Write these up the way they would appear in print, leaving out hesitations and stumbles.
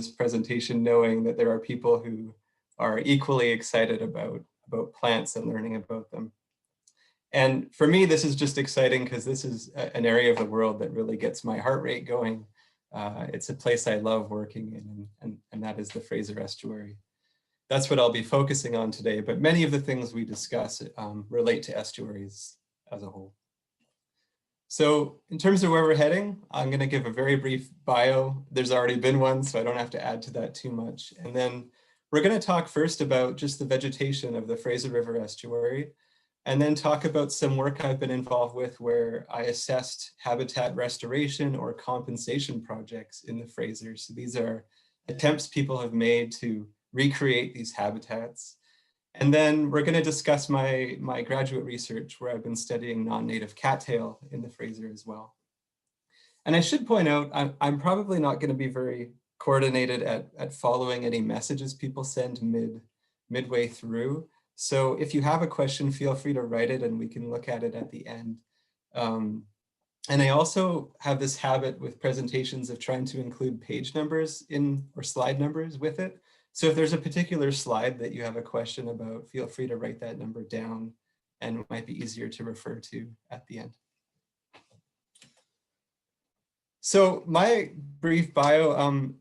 presentation knowing that there are people who are equally excited about plants and learning about them. And for me, this is just exciting because this is an area of the world that really gets my heart rate going. It's a place I love working in, and that is the Fraser Estuary. That's what I'll be focusing on today, but many of the things we discuss relate to estuaries as a whole. So in terms of where we're heading, I'm going to give a very brief bio. There's already been one, so I don't have to add to that too much. And then we're going to talk first about just the vegetation of the Fraser River Estuary, and then talk about some work I've been involved with where I assessed habitat restoration or compensation projects in the Fraser. So these are attempts people have made to recreate these habitats. And then we're going to discuss my graduate research where I've been studying non-native cattail in the Fraser as well. And I should point out, I'm probably not going to be very coordinated at following any messages people send midway through. So if you have a question, feel free to write it and we can look at it at the end. And I also have this habit with presentations of trying to include page numbers or slide numbers with it. So if there's a particular slide that you have a question about, feel free to write that number down and it might be easier to refer to at the end. So my brief bio,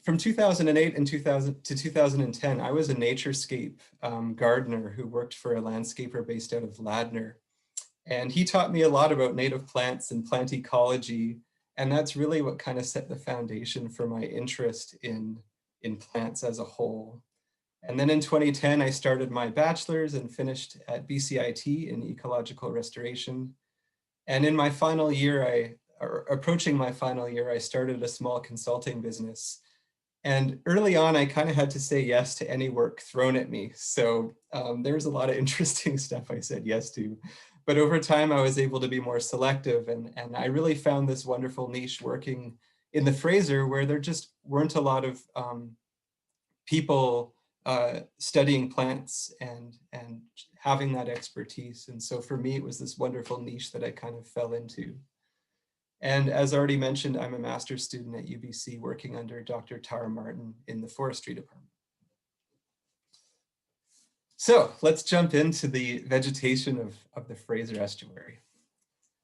from 2008 to 2010, I was a naturescape gardener who worked for a landscaper based out of Ladner. And he taught me a lot about native plants and plant ecology. And that's really what kind of set the foundation for my interest in plants as a whole. And then in 2010, I started my bachelor's and finished at BCIT in ecological restoration. And in my final year, approaching my final year, I started a small consulting business. And early on, I kind of had to say yes to any work thrown at me. So there was a lot of interesting stuff I said yes to. But over time, I was able to be more selective. And I really found this wonderful niche working in the Fraser where there just weren't a lot of people studying plants and having that expertise. And so for me, it was this wonderful niche that I kind of fell into. And as already mentioned, I'm a master's student at UBC working under Dr. Tara Martin in the forestry department. So let's jump into the vegetation of the Fraser Estuary.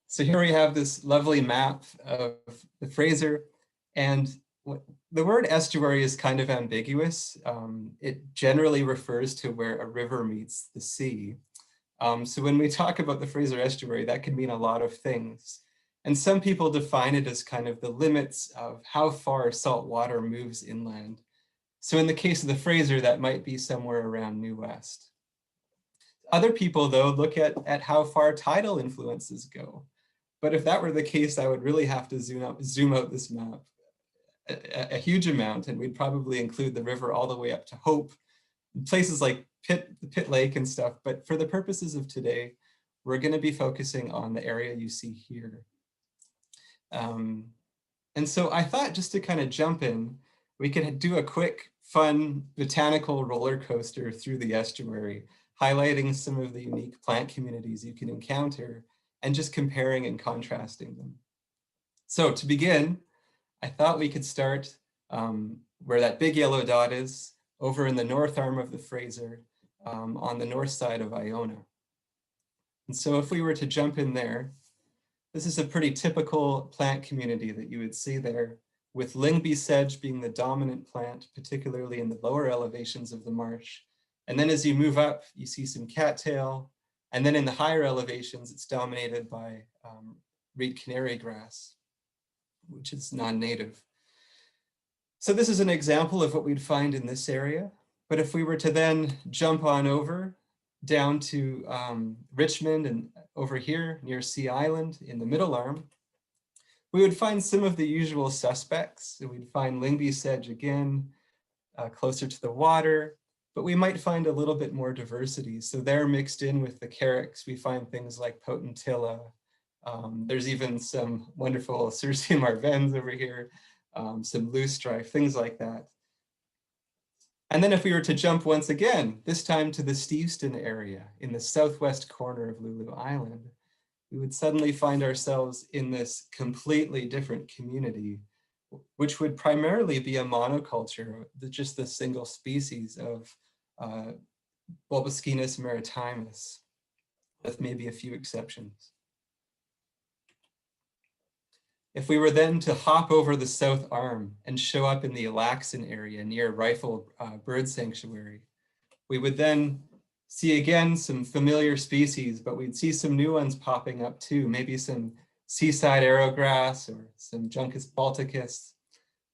So here we have this lovely map of the Fraser, and the word estuary is kind of ambiguous. It generally refers to where a river meets the sea. So when we talk about the Fraser Estuary, that can mean a lot of things. And some people define it as kind of the limits of how far salt water moves inland. So in the case of the Fraser, that might be somewhere around New West. Other people, though, look at how far tidal influences go. But if that were the case, I would really have to zoom out this map a huge amount, and we'd probably include the river all the way up to Hope, places like Pitt Lake and stuff. But for the purposes of today, we're going to be focusing on the area you see here. And so I thought just to kind of jump in, we could do a quick, fun botanical roller coaster through the estuary, highlighting some of the unique plant communities you can encounter and just comparing and contrasting them. So to begin, I thought we could start where that big yellow dot is, over in the north arm of the Fraser, on the north side of Iona. And so if we were to jump in there, this is a pretty typical plant community that you would see there, with Lingby sedge being the dominant plant, particularly in the lower elevations of the marsh. And then as you move up, you see some cattail. And then in the higher elevations, it's dominated by reed canary grass, which is non-native. So this is an example of what we'd find in this area. But if we were to then jump on over down to Richmond and over here near Sea Island in the middle arm, we would find some of the usual suspects. So we'd find Lingby sedge again, closer to the water, but we might find a little bit more diversity. So they're mixed in with the carex. We find things like potentilla. There's even some wonderful Circe marvens over here, some loosestrife, things like that. And then if we were to jump once again, this time to the Steveston area in the southwest corner of Lulu Island, we would suddenly find ourselves in this completely different community which would primarily be a monoculture, just the single species of Bulboscinus maritimus, with maybe a few exceptions. If we were then to hop over the south arm and show up in the Alaxin area near Rifle Bird Sanctuary, we would then see again some familiar species, but we'd see some new ones popping up too, maybe some seaside arrowgrass or some Juncus balticus.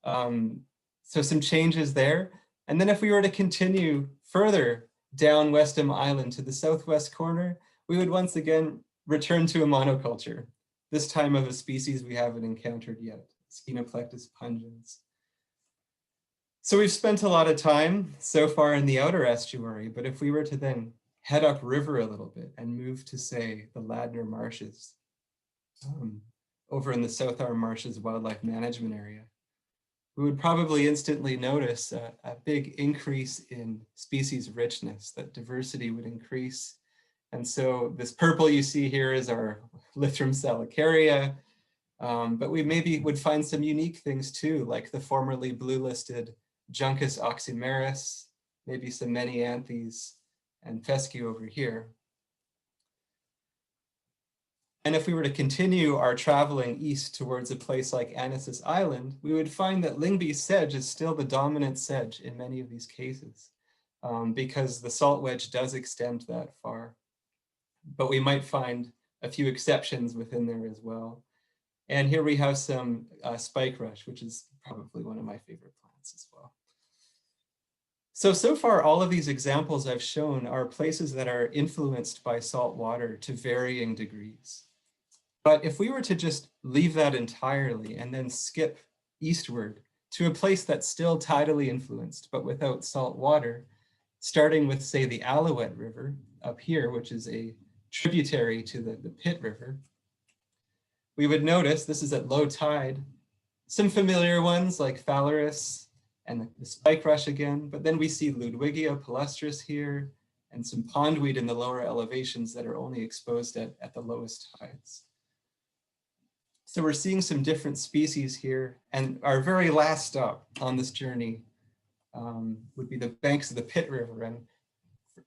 So some changes there. And then if we were to continue further down Westham Island to the southwest corner, we would once again return to a monoculture, this time of a species we haven't encountered yet, Scenoplectus pungens. So we've spent a lot of time so far in the outer estuary, but if we were to then head upriver a little bit and move to, say, the Ladner Marshes, over in the South Arm Marshes Wildlife Management Area, we would probably instantly notice a big increase in species richness, that diversity would increase. And so this purple you see here is our Lythrum salicaria, but we maybe would find some unique things too, like the formerly blue-listed Juncus oxymeris, maybe some Menianthes and fescue over here. And if we were to continue our traveling east towards a place like Anisis Island, we would find that Lyngby sedge is still the dominant sedge in many of these cases, because the salt wedge does extend that far. But we might find a few exceptions within there as well. And here we have some spike rush, which is probably one of my favorite plants as well. So far, all of these examples I've shown are places that are influenced by salt water to varying degrees. But if we were to just leave that entirely and then skip eastward to a place that's still tidally influenced, but without salt water, starting with, say, the Alouette River up here, which is a tributary to the Pitt River, we would notice, this is at low tide, some familiar ones like Phalaris and the spike rush again, but then we see Ludwigia palustris here and some pondweed in the lower elevations that are only exposed at the lowest tides. So we're seeing some different species here, and our very last stop on this journey would be the banks of the Pitt River. And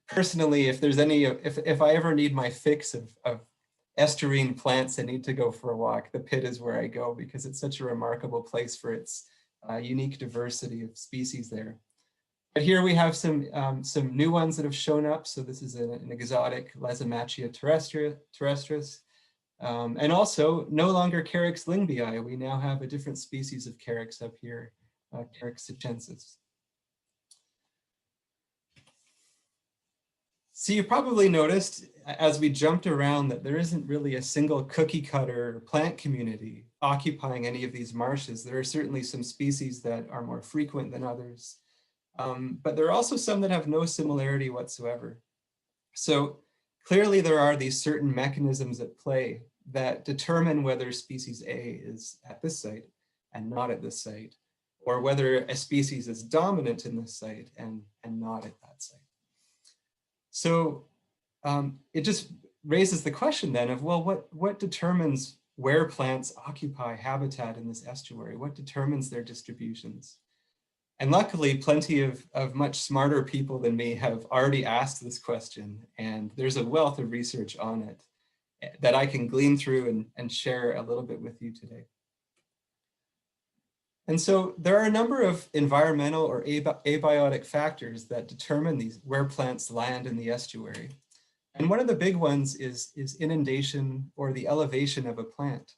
personally, if there's any, if I ever need my fix of estuarine plants that need to go for a walk, the Pitt is where I go, because it's such a remarkable place for its unique diversity of species there. But here we have some new ones that have shown up. So this is an exotic Lesomachia terrestris. And also no longer Carex lyngbii. We now have a different species of Carex up here, Carex sitchensis. So you probably noticed as we jumped around that there isn't really a single cookie cutter plant community occupying any of these marshes. There are certainly some species that are more frequent than others, but there are also some that have no similarity whatsoever. So clearly there are these certain mechanisms at play that determine whether species A is at this site and not at this site, or whether a species is dominant in this site and not at that site. So it just raises the question then of, well, what determines where plants occupy habitat in this estuary? What determines their distributions? And luckily, plenty of much smarter people than me have already asked this question, and there's a wealth of research on it that I can glean through and share a little bit with you today. And so there are a number of environmental or abiotic factors that determine where plants land in the estuary. And one of the big ones is inundation or the elevation of a plant.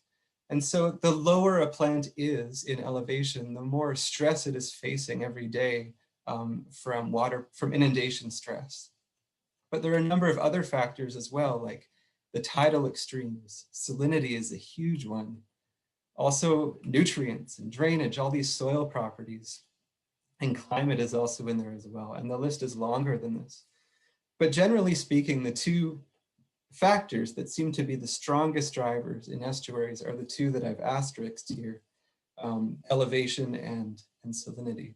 And so the lower a plant is in elevation, the more stress it is facing every day from inundation stress. But there are a number of other factors as well, like the tidal extremes. Salinity is a huge one. Also nutrients and drainage, all these soil properties. And climate is also in there as well. And the list is longer than this. But generally speaking, the two factors that seem to be the strongest drivers in estuaries are the two that I've asterisked here, elevation and salinity.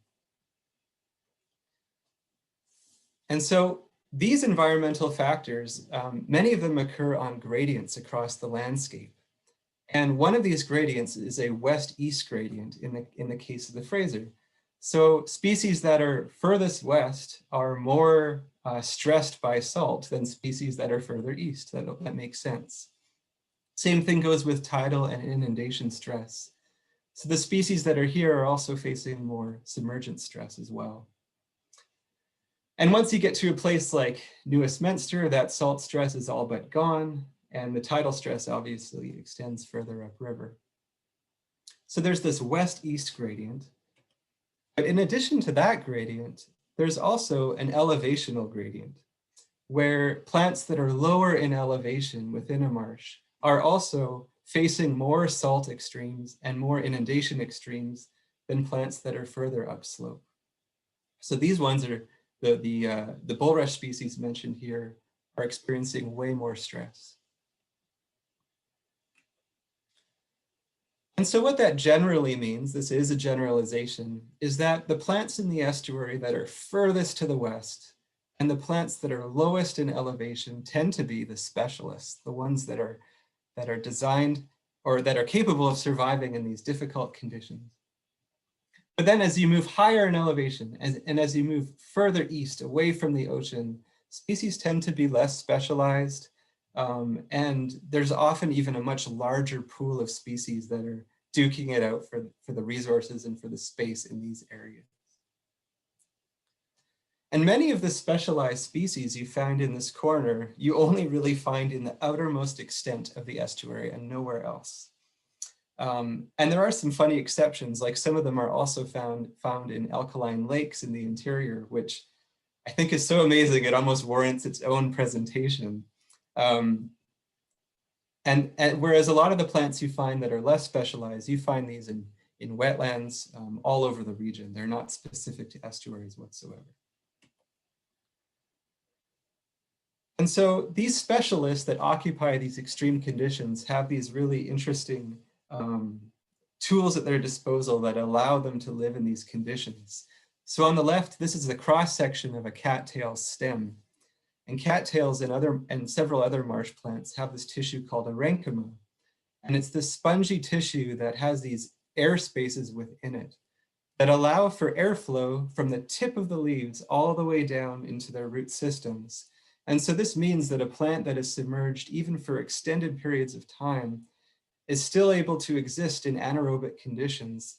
And so these environmental factors, many of them occur on gradients across the landscape. And one of these gradients is a west-east gradient in the case of the Fraser. So species that are furthest west are more stressed by salt than species that are further east. That makes sense. Same thing goes with tidal and inundation stress. So the species that are here are also facing more submergent stress as well. And once you get to a place like New Westminster, that salt stress is all but gone, and the tidal stress obviously extends further upriver. So there's this west-east gradient. But in addition to that gradient, there's also an elevational gradient, where plants that are lower in elevation within a marsh are also facing more salt extremes and more inundation extremes than plants that are further upslope. So these ones are the bulrush species mentioned here are experiencing way more stress. And so what that generally means, this is a generalization, is that the plants in the estuary that are furthest to the west and the plants that are lowest in elevation tend to be the specialists, the ones that are designed or that are capable of surviving in these difficult conditions. But then as you move higher in elevation and as you move further east away from the ocean, species tend to be less specialized. And there's often even a much larger pool of species that are duking it out for the resources and for the space in these areas. And many of the specialized species you find in this corner, you only really find in the outermost extent of the estuary and nowhere else. And there are some funny exceptions, like some of them are also found in alkaline lakes in the interior, which I think is so amazing it almost warrants its own presentation. And whereas a lot of the plants you find that are less specialized, you find these in wetlands all over the region. They're not specific to estuaries whatsoever. And so these specialists that occupy these extreme conditions have these really interesting tools at their disposal that allow them to live in these conditions. So on the left, this is the cross section of a cattail stem. And cattails and several other marsh plants have this tissue called parenchyma. And it's this spongy tissue that has these air spaces within it that allow for airflow from the tip of the leaves all the way down into their root systems. And so this means that a plant that is submerged even for extended periods of time is still able to exist in anaerobic conditions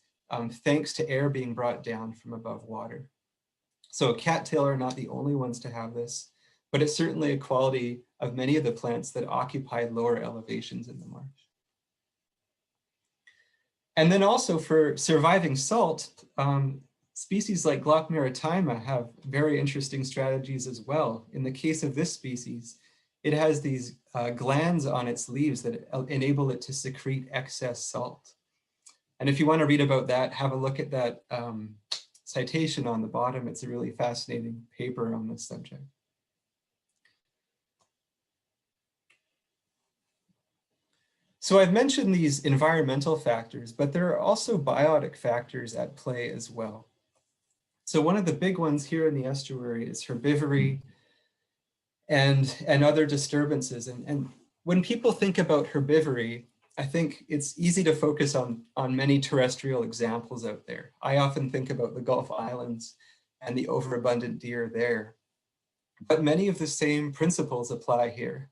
thanks to air being brought down from above water. So cattail are not the only ones to have this, but it's certainly a quality of many of the plants that occupy lower elevations in the marsh. And then also for surviving salt, species like Glock maritima have very interesting strategies as well. In the case of this species, it has these glands on its leaves that enable it to secrete excess salt. And if you want to read about that, have a look at that citation on the bottom. It's a really fascinating paper on this subject. So I've mentioned these environmental factors, but there are also biotic factors at play as well. So one of the big ones here in the estuary is herbivory and other disturbances. And when people think about herbivory, I think it's easy to focus on many terrestrial examples out there. I often think about the Gulf Islands and the overabundant deer there. But many of the same principles apply here.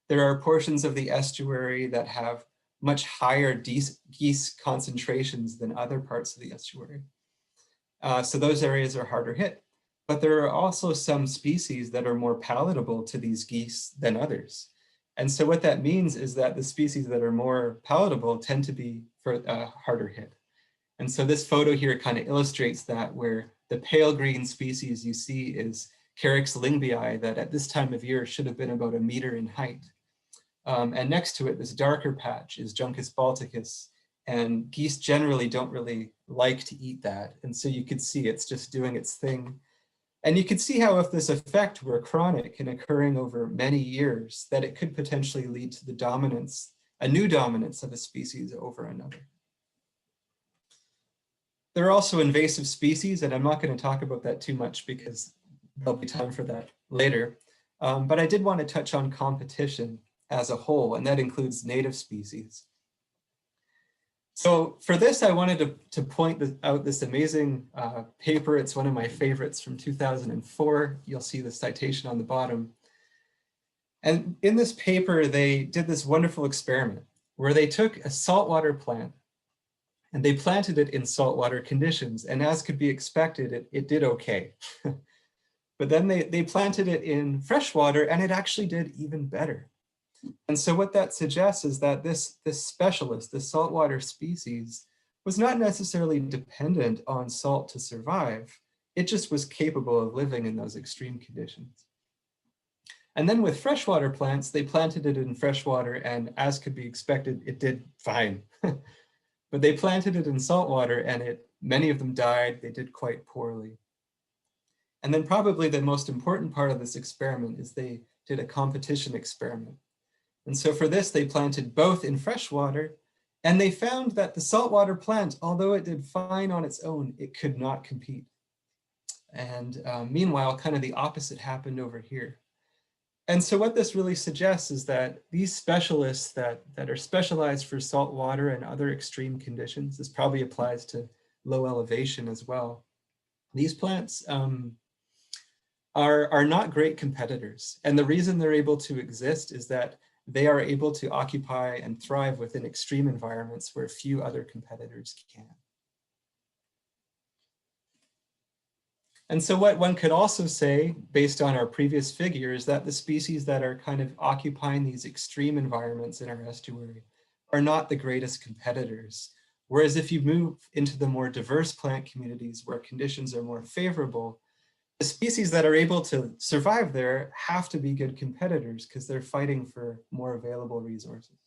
There are portions of the estuary that have much higher geese concentrations than other parts of the estuary. So those areas are harder hit. But there are also some species that are more palatable to these geese than others. And so what that means is that the species that are more palatable tend to be harder hit. And so this photo here kind of illustrates that, where the pale green species you see is Carex lingbii that at this time of year should have been about 1 meter in height. And next to it, this darker patch is Juncus balticus, and geese generally don't really like to eat that. And so you could see it's just doing its thing. And you could see how if this effect were chronic and occurring over many years, that it could potentially lead to the dominance, a new dominance of a species over another. There are also invasive species, and I'm not going to talk about that too much because there'll be time for that later. But I did want to touch on competition as a whole, and that includes native species. So for this, I wanted to point out this amazing paper. It's one of my favorites from 2004. You'll see the citation on the bottom. And in this paper, they did this wonderful experiment where they took a saltwater plant and they planted it in saltwater conditions. And as could be expected, it did okay. But then they planted it in freshwater and it actually did even better. And so what that suggests is that this specialist, this saltwater species, was not necessarily dependent on salt to survive. It just was capable of living in those extreme conditions. And then with freshwater plants, they planted it in freshwater and as could be expected, it did fine. But they planted it in saltwater and many of them died, they did quite poorly. And then probably the most important part of this experiment is they did a competition experiment. And so for this, they planted both in freshwater, and they found that the saltwater plant, although it did fine on its own, it could not compete. And meanwhile, kind of the opposite happened over here. And so what this really suggests is that these specialists that are specialized for salt water and other extreme conditions, this probably applies to low elevation as well. These plants are not great competitors. And the reason they're able to exist is that they are able to occupy and thrive within extreme environments where few other competitors can. And so what one could also say, based on our previous figure, is that the species that are kind of occupying these extreme environments in our estuary are not the greatest competitors. Whereas if you move into the more diverse plant communities where conditions are more favorable, the species that are able to survive there have to be good competitors because they're fighting for more available resources.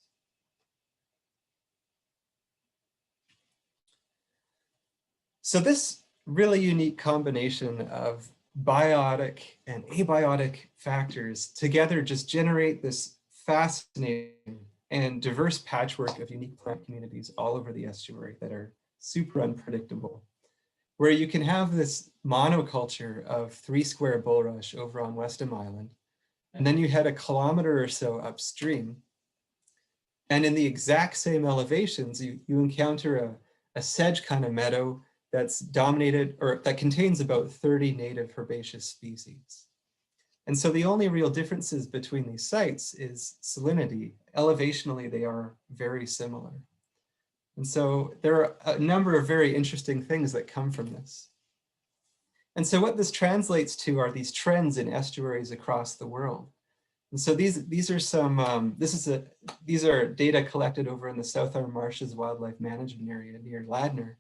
So this really unique combination of biotic and abiotic factors together just generate this fascinating and diverse patchwork of unique plant communities all over the estuary that are super unpredictable, where you can have this monoculture of 3 square bulrush over on Westham Island, and then you head a kilometer or so upstream, and in the exact same elevations, you encounter a sedge kind of meadow that's dominated, or that contains about 30 native herbaceous species. And so the only real differences between these sites is salinity. Elevationally, they are very similar. And so there are a number of very interesting things that come from this. And so what this translates to are these trends in estuaries across the world. And so these are some, these are data collected over in the South Arm Marshes Wildlife Management Area near Ladner.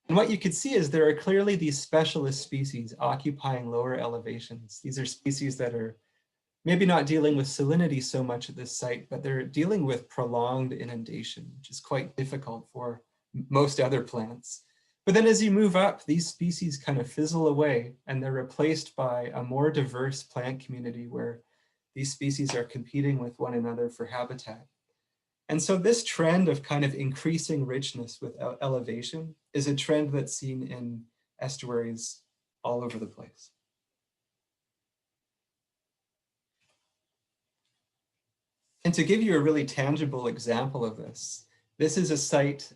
And what you can see is there are clearly these specialist species occupying lower elevations. These are species that are maybe not dealing with salinity so much at this site, but they're dealing with prolonged inundation, which is quite difficult for most other plants. But then as you move up, these species kind of fizzle away and they're replaced by a more diverse plant community where these species are competing with one another for habitat. And so this trend of kind of increasing richness with elevation is a trend that's seen in estuaries all over the place. And to give you a really tangible example of this, this is a site,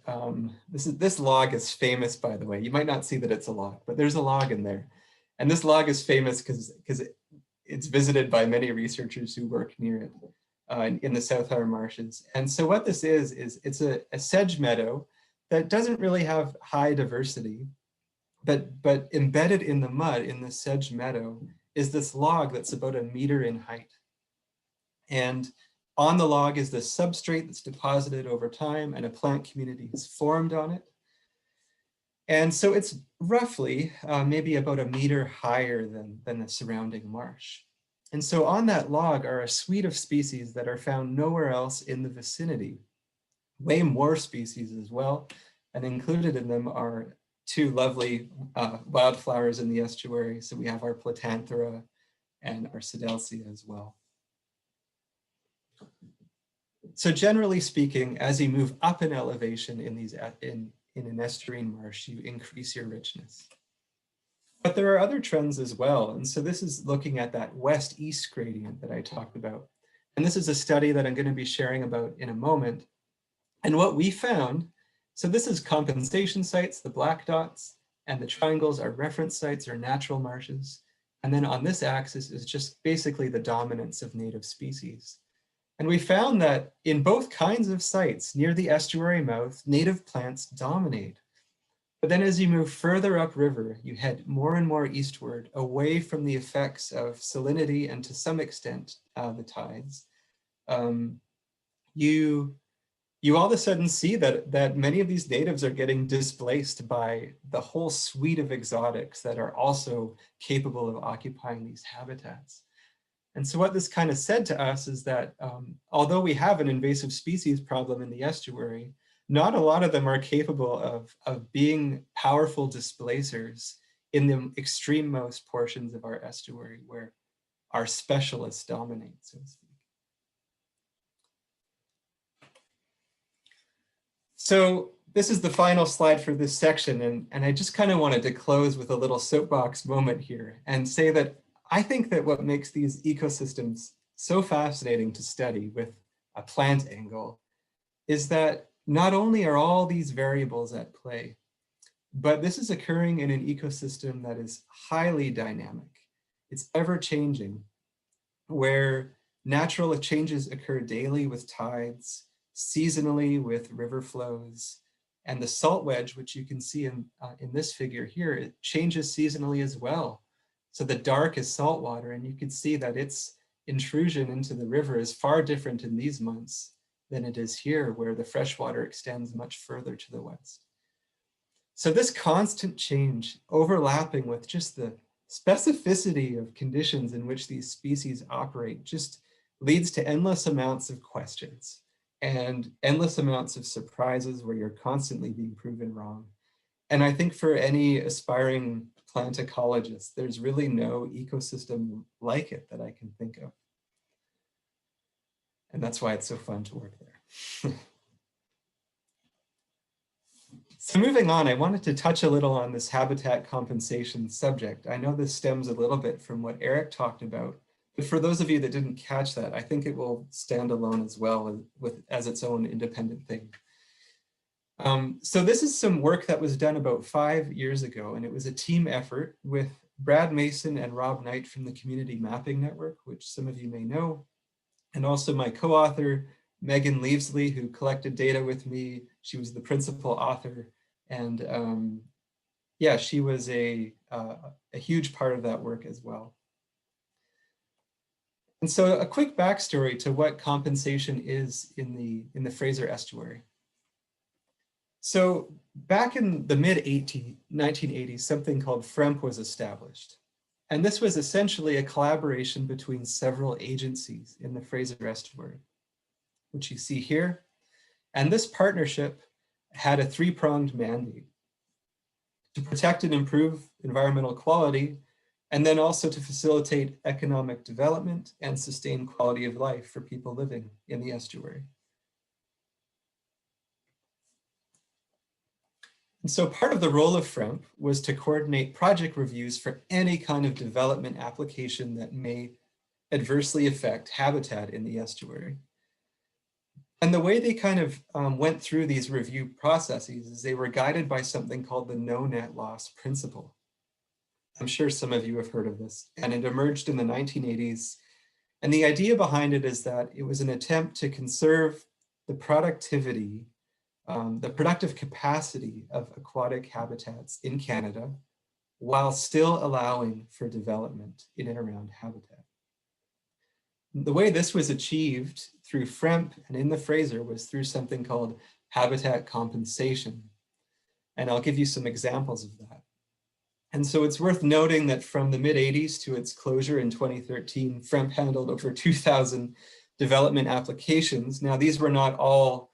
this log is famous, by the way. You might not see that it's a log, but there's a log in there. And this log is famous because it's visited by many researchers who work near it. In the South Arm Marshes. And so what this is it's a sedge meadow that doesn't really have high diversity, but embedded in the mud in the sedge meadow is this log that's about 1 meter in height. And on the log is this substrate that's deposited over time and a plant community is formed on it. And so it's roughly maybe about 1 meter higher than the surrounding marsh. And so on that log are a suite of species that are found nowhere else in the vicinity, way more species as well. And included in them are 2 lovely wildflowers in the estuary. So we have our Platanthera and our Sedelsia as well. So generally speaking, as you move up in elevation in an estuarine marsh, you increase your richness. But there are other trends as well. And so this is looking at that west-east gradient that I talked about. And this is a study that I'm going to be sharing about in a moment. And what we found So this is compensation sites, the black dots, and the triangles are reference sites or natural marshes. And then on this axis is just basically the dominance of native species. And we found that in both kinds of sites near the estuary mouth, native plants dominate. But then as you move further upriver, you head more and more eastward, away from the effects of salinity and to some extent the tides. You all of a sudden see that many of these natives are getting displaced by the whole suite of exotics that are also capable of occupying these habitats. And so what this kind of said to us is that although we have an invasive species problem in the estuary, not a lot of them are capable of being powerful displacers in the extrememost portions of our estuary where our specialists dominate, so to speak. So this is the final slide for this section, and I just kind of wanted to close with a little soapbox moment here and say that I think that what makes these ecosystems so fascinating to study with a plant angle is that not only are all these variables at play, but this is occurring in an ecosystem that is highly dynamic. It's ever changing, where natural changes occur daily with tides, seasonally with river flows, and the salt wedge, which you can see in this figure here, it changes seasonally as well. So the dark is salt water, and you can see that its intrusion into the river is far different in these months than it is here, where the freshwater extends much further to the west. So this constant change overlapping with just the specificity of conditions in which these species operate just leads to endless amounts of questions and endless amounts of surprises where you're constantly being proven wrong. And I think for any aspiring plant ecologist, there's really no ecosystem like it that I can think of. And that's why it's so fun to work there. So moving on, I wanted to touch a little on this habitat compensation subject. I know this stems a little bit from what Eric talked about, but for those of you that didn't catch that, I think it will stand alone as well as its own independent thing. So this is some work that was done about 5 years ago, and it was a team effort with Brad Mason and Rob Knight from the Community Mapping Network, which some of you may know, and also my co-author, Megan Leavesley, who collected data with me. She was the principal author, and yeah, she was a huge part of that work as well. And so a quick backstory to what compensation is in the Fraser Estuary. So back in the mid-1980s, something called FREMP was established. And this was essentially a collaboration between several agencies in the Fraser Estuary, which you see here. And this partnership had a three-pronged mandate: to protect and improve environmental quality, and then also to facilitate economic development and sustain quality of life for people living in the estuary. And so part of the role of FREMP was to coordinate project reviews for any kind of development application that may adversely affect habitat in the estuary. And the way they kind of went through these review processes is they were guided by something called the no net loss principle. I'm sure some of you have heard of this, and it emerged in the 1980s. And the idea behind it is that it was an attempt to conserve the productivity, the productive capacity of aquatic habitats in Canada, while still allowing for development in and around habitat. The way this was achieved through FREMP and in the Fraser was through something called habitat compensation. And I'll give you some examples of that. And so it's worth noting that from the mid-80s to its closure in 2013, FREMP handled over 2,000 development applications. Now, these were not all,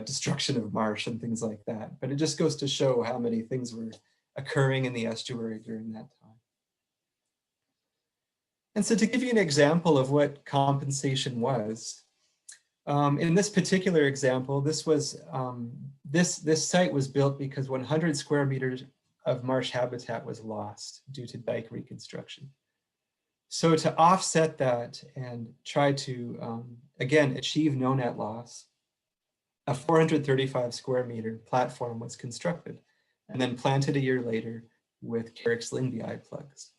destruction of marsh and things like that, but it just goes to show how many things were occurring in the estuary during that time. And so to give you an example of what compensation was, in this particular example, this was this site was built because 100 square meters of marsh habitat was lost due to dike reconstruction. So to offset that and try to, again, achieve no net loss, a 435 square meter platform was constructed and then planted a year later with Carex lingbii plugs.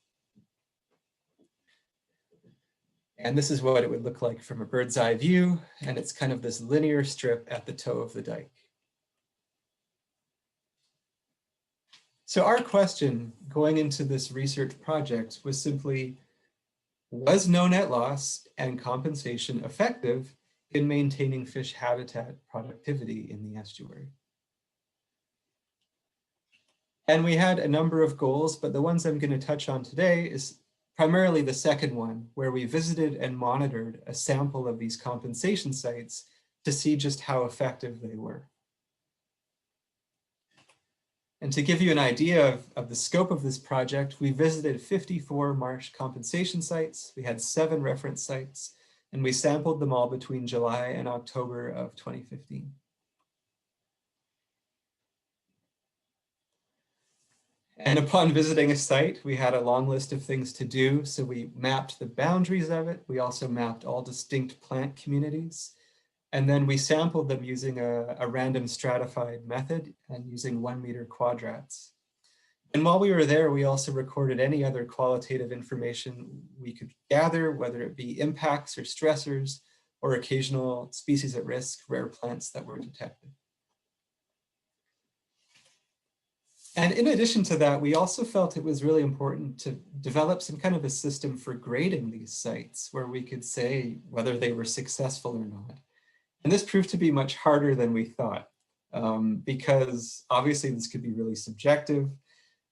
And this is what it would look like from a bird's eye view. And it's kind of this linear strip at the toe of the dike. So our question going into this research project was simply, was no net loss and compensation effective in maintaining fish habitat productivity in the estuary? And we had a number of goals, but the ones I'm going to touch on today is primarily the second one, where we visited and monitored a sample of these compensation sites to see just how effective they were. And to give you an idea of the scope of this project, we visited 54 marsh compensation sites. We had 7 reference sites, and we sampled them all between July and October of 2015. And upon visiting a site, we had a long list of things to do. So we mapped the boundaries of it. We also mapped all distinct plant communities. And then we sampled them using a random stratified method and using 1 meter quadrats. And while we were there, we also recorded any other qualitative information we could gather, whether it be impacts or stressors, or occasional species at risk, rare plants that were detected. And in addition to that, we also felt it was really important to develop some kind of a system for grading these sites where we could say whether they were successful or not. And this proved to be much harder than we thought, because obviously this could be really subjective.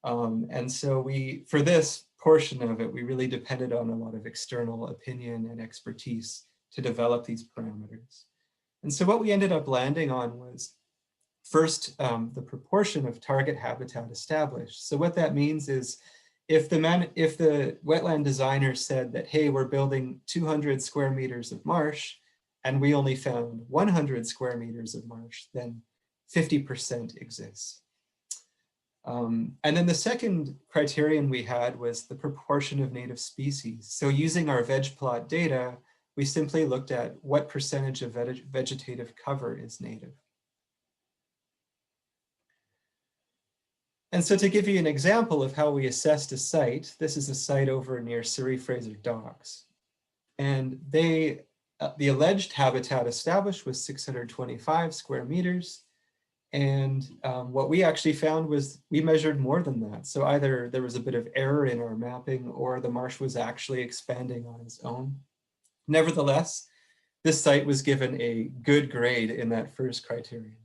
And so for this portion of it, we really depended on a lot of external opinion and expertise to develop these parameters. And so what we ended up landing on was first, the proportion of target habitat established. So what that means is if the wetland designer said that, hey, we're building 200 square meters of marsh, and we only found 100 square meters of marsh, then 50% exists. And then the second criterion we had was the proportion of native species. So using our veg plot data, we simply looked at what percentage of vegetative cover is native. And so to give you an example of how we assessed a site, this is a site over near Surrey Fraser Docks. And the alleged habitat established was 625 square meters. And what we actually found was we measured more than that. So either there was a bit of error in our mapping or the marsh was actually expanding on its own. Nevertheless, this site was given a good grade in that first criterion.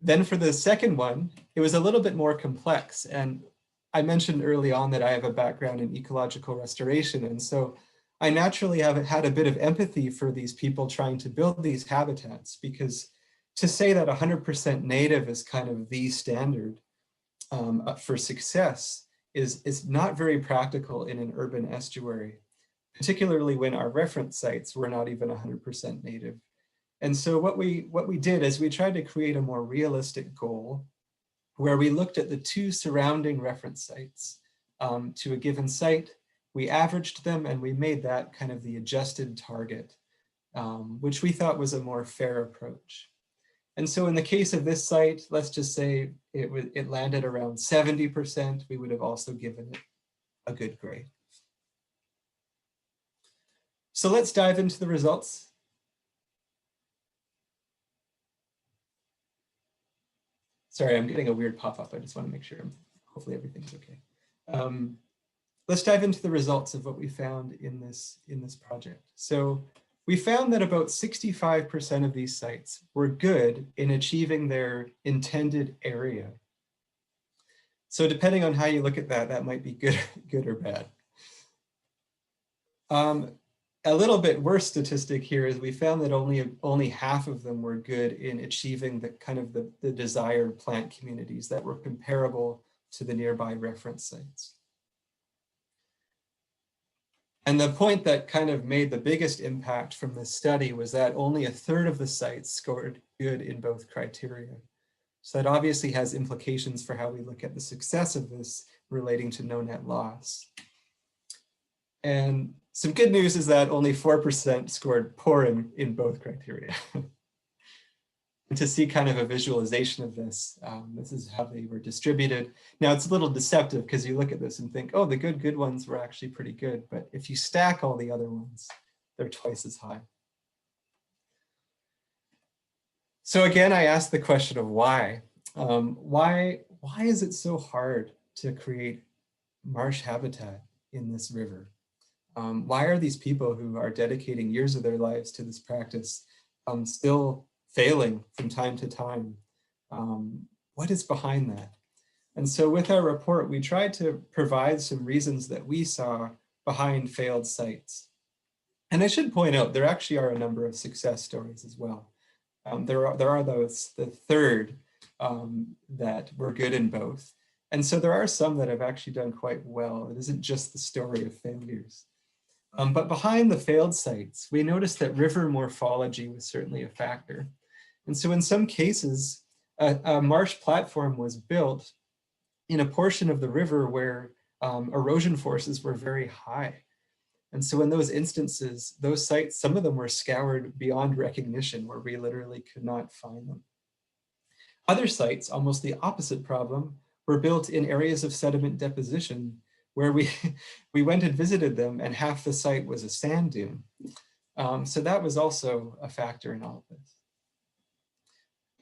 Then for the second one, it was a little bit more complex. And I mentioned early on that I have a background in ecological restoration. And so I naturally have had a bit of empathy for these people trying to build these habitats, because to say that 100% native is kind of the standard for success is not very practical in an urban estuary, particularly when our reference sites were not even 100% native. And so what we did is we tried to create a more realistic goal where we looked at the 2 surrounding reference sites to a given site. We averaged them and we made that kind of the adjusted target, which we thought was a more fair approach. And so in the case of this site, let's just say it landed around 70%, we would have also given it a good grade. So let's dive into the results. Sorry, I'm getting a weird pop-up. I just want to make sure hopefully everything's okay. Let's dive into the results of what we found in this project. So we found that about 65% of these sites were good in achieving their intended area. So depending on how you look at that, that might be good or bad. A little bit worse statistic here is we found that only half of them were good in achieving the kind of the desired plant communities that were comparable to the nearby reference sites. And the point that kind of made the biggest impact from this study was that only 1/3 of the sites scored good in both criteria. So that obviously has implications for how we look at the success of this relating to no net loss. And some good news is that only 4% scored poor in both criteria. And to see kind of a visualization of this, this is how they were distributed. Now it's a little deceptive because you look at this and think, oh, the good ones were actually pretty good. But if you stack all the other ones, they're twice as high. So again, I asked the question of why. Why is it so hard to create marsh habitat in this river? Why are these people who are dedicating years of their lives to this practice still failing from time to time? What is behind that? And so with our report, we tried to provide some reasons that we saw behind failed sites. And I should point out, there actually are a number of success stories as well. There are those, the third, that were good in both. And so there are some that have actually done quite well. It isn't just the story of failures. But behind the failed sites, we noticed that river morphology was certainly a factor. And so in some cases, a marsh platform was built in a portion of the river where erosion forces were very high. And so in those instances, those sites, some of them were scoured beyond recognition where we literally could not find them. Other sites, almost the opposite problem, were built in areas of sediment deposition where we went and visited them and half the site was a sand dune. So that was also a factor in all of this.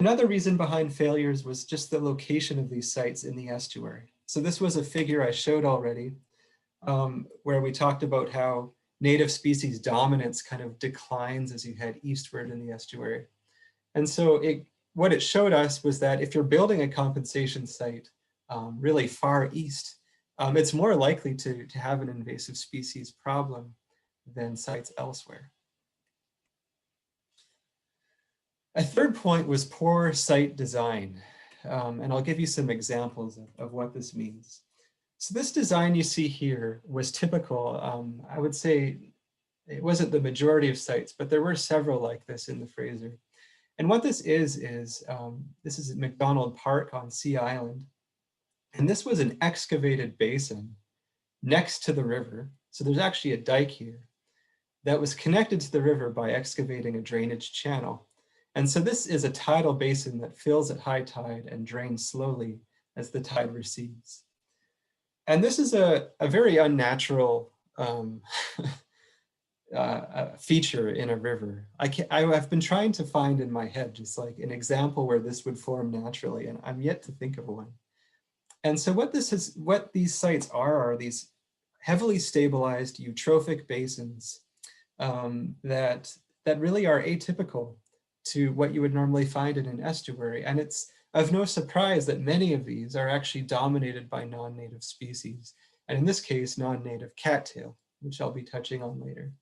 Another reason behind failures was just the location of these sites in the estuary. So this was a figure I showed already, where we talked about how native species dominance kind of declines as you head eastward in the estuary. And so what it showed us was that if you're building a compensation site really far east, it's more likely to have an invasive species problem than sites elsewhere. A third point was poor site design. And I'll give you some examples of what this means. So this design you see here was typical. I would say it wasn't the majority of sites, but there were several like this in the Fraser. And what this is this is at McDonald Park on Sea Island. And this was an excavated basin next to the river. So there's actually a dike here that was connected to the river by excavating a drainage channel. And so this is a tidal basin that fills at high tide and drains slowly as the tide recedes. And this is a very unnatural feature in a river. I've been trying to find in my head just like an example where this would form naturally, and I'm yet to think of one. And so what these sites are these heavily stabilized eutrophic basins that really are atypical to what you would normally find in an estuary. And it's of no surprise that many of these are actually dominated by non-native species. And in this case, non-native cattail, which I'll be touching on later.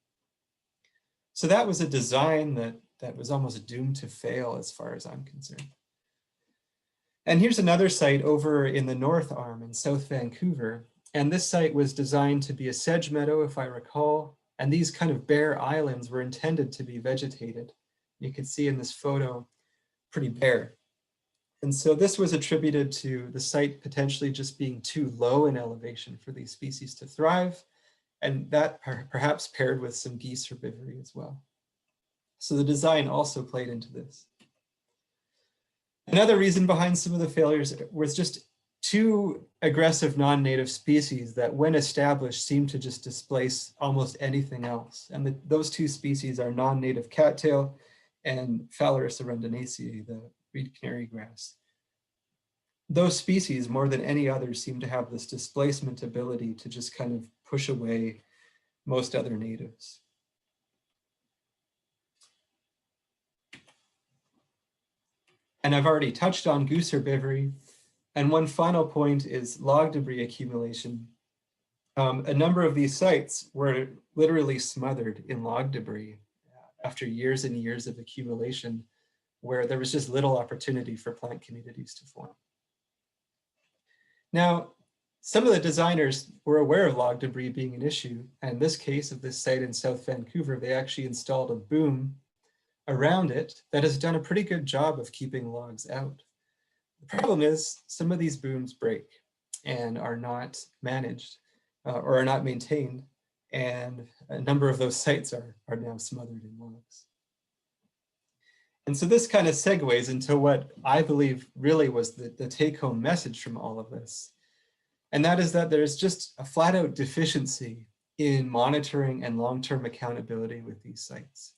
So that was a design that was almost doomed to fail as far as I'm concerned. And here's another site over in the North Arm in South Vancouver. And this site was designed to be a sedge meadow, if I recall. And these kind of bare islands were intended to be vegetated. You can see in this photo, pretty bare. And so this was attributed to the site potentially just being too low in elevation for these species to thrive. And that perhaps paired with some geese herbivory as well. So the design also played into this. Another reason behind some of the failures was just too aggressive non-native species that when established seem to just displace almost anything else. And those two species are non-native cattail and Phalaris arundinaceae, the reed canary grass. Those species, more than any others, seem to have this displacement ability to just kind of push away most other natives. And I've already touched on goose herbivory. And one final point is log debris accumulation. A number of these sites were literally smothered in log debris after years and years of accumulation, where there was just little opportunity for plant communities to form. Now, some of the designers were aware of log debris being an issue. And in this case of this site in South Vancouver, they actually installed a boom around it that has done a pretty good job of keeping logs out. The problem is some of these booms break and are not managed or are not maintained. and a number of those sites are now smothered in logs. And so this kind of segues into what I believe really was the take-home message from all of this. And that is that there's just a flat-out deficiency in monitoring and long-term accountability with these sites.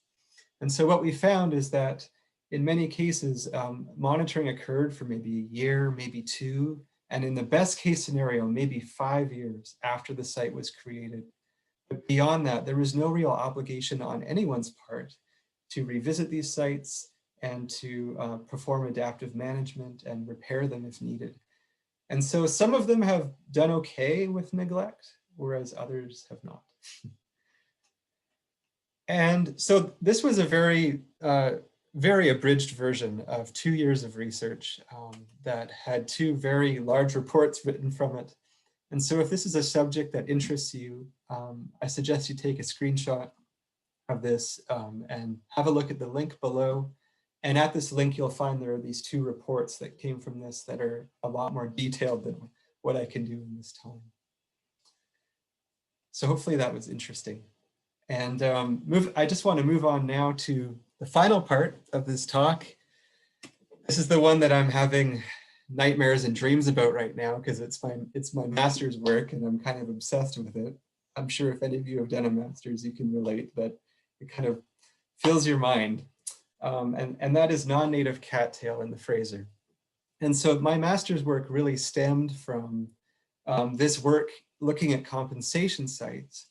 And so what we found is that in many cases, monitoring occurred for maybe a year, maybe two, and in the best case scenario, maybe 5 years after the site was created. But beyond that, there was no real obligation on anyone's part to revisit these sites and to perform adaptive management and repair them if needed. And so some of them have done okay with neglect, whereas others have not. And so this was a very, very abridged version of 2 years of research that had 2 very large reports written from it. And so if this is a subject that interests you, I suggest you take a screenshot of this and have a look at the link below. And at this link, you'll find there are these 2 reports that came from this that are a lot more detailed than what I can do in this time. So hopefully that was interesting. And I just want to move on now to the final part of this talk. This is the one that I'm having nightmares and dreams about right now because it's my master's work and I'm kind of obsessed with it. I'm sure if any of you have done a master's, you can relate that it kind of fills your mind. And that is non-native cattail in the Fraser. And so my master's work really stemmed from this work looking at compensation sites,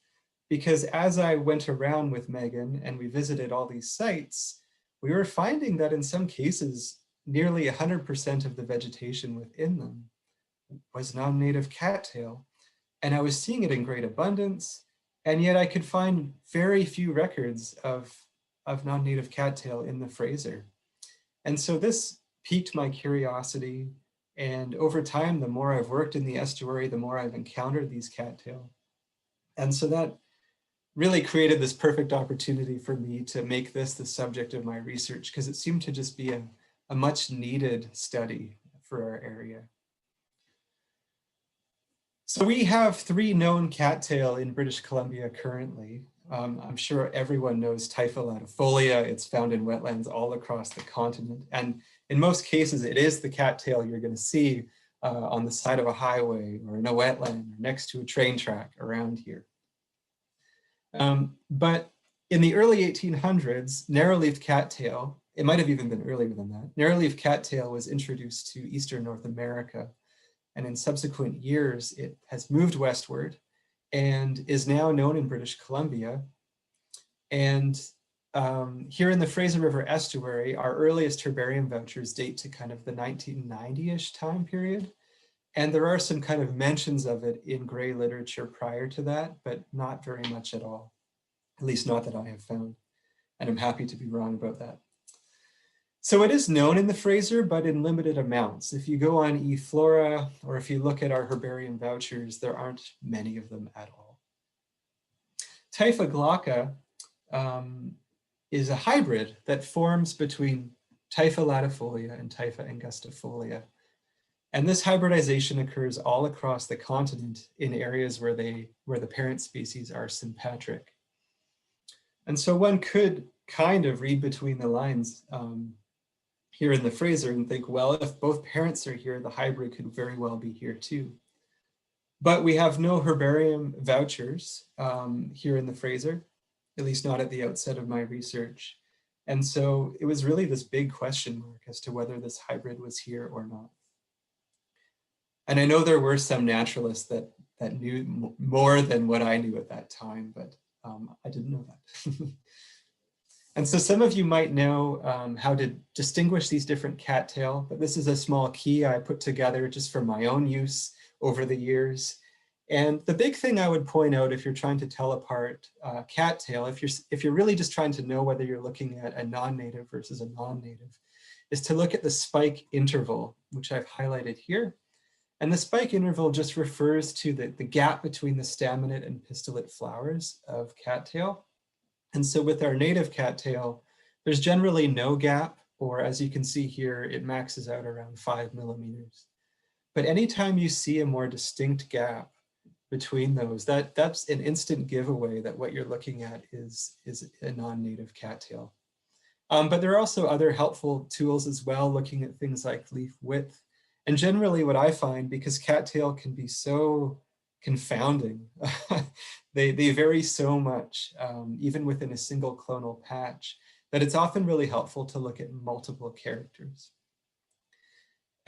because as I went around with Megan and we visited all these sites, we were finding that in some cases, nearly 100% of the vegetation within them was non-native cattail. And I was seeing it in great abundance, and yet I could find very few records of non-native cattail in the Fraser. And so this piqued my curiosity. And over time, the more I've worked in the estuary, the more I've encountered these cattail. And so that really created this perfect opportunity for me to make this the subject of my research, because it seemed to just be a much needed study for our area. So we have 3 known cattail in British Columbia currently. I'm sure everyone knows Typha latifolia. It's found in wetlands all across the continent. And in most cases, it is the cattail you're going to see on the side of a highway or in a wetland or next to a train track around here. But in the early 1800s, narrow-leaved cattail, it might have even been earlier than that, narrow-leaved cattail was introduced to Eastern North America. And in subsequent years, it has moved westward and is now known in British Columbia. And here in the Fraser River Estuary, our earliest herbarium vouchers date to kind of the 1990-ish time period. And there are some kind of mentions of it in gray literature prior to that, but not very much at all, at least not that I have found. And I'm happy to be wrong about that. So it is known in the Fraser, but in limited amounts. If you go on eFlora, or if you look at our herbarium vouchers, there aren't many of them at all. Typha glauca is a hybrid that forms between Typha latifolia and Typha angustifolia. And this hybridization occurs all across the continent in areas where the parent species are sympatric. And so one could kind of read between the lines here in the Fraser and think, well, if both parents are here, the hybrid could very well be here too. But we have no herbarium vouchers here in the Fraser, at least not at the outset of my research. And so it was really this big question mark as to whether this hybrid was here or not. And I know there were some naturalists that knew more than what I knew at that time, but I didn't know that. And so some of you might know how to distinguish these different cattail, but this is a small key I put together just for my own use over the years. And the big thing I would point out if you're trying to tell apart cattail, if you're really just trying to know whether you're looking at a non-native versus a non-native, is to look at the spike interval, which I've highlighted here. And the spike interval just refers to the gap between the staminate and pistillate flowers of cattail. And so with our native cattail, there's generally no gap, or as you can see here, it maxes out around 5 millimeters. But anytime you see a more distinct gap, between those, that's an instant giveaway that what you're looking at is a non-native cattail. But there are also other helpful tools as well, looking at things like leaf width. And generally what I find, because cattail can be so confounding, they vary so much, even within a single clonal patch, that it's often really helpful to look at multiple characters.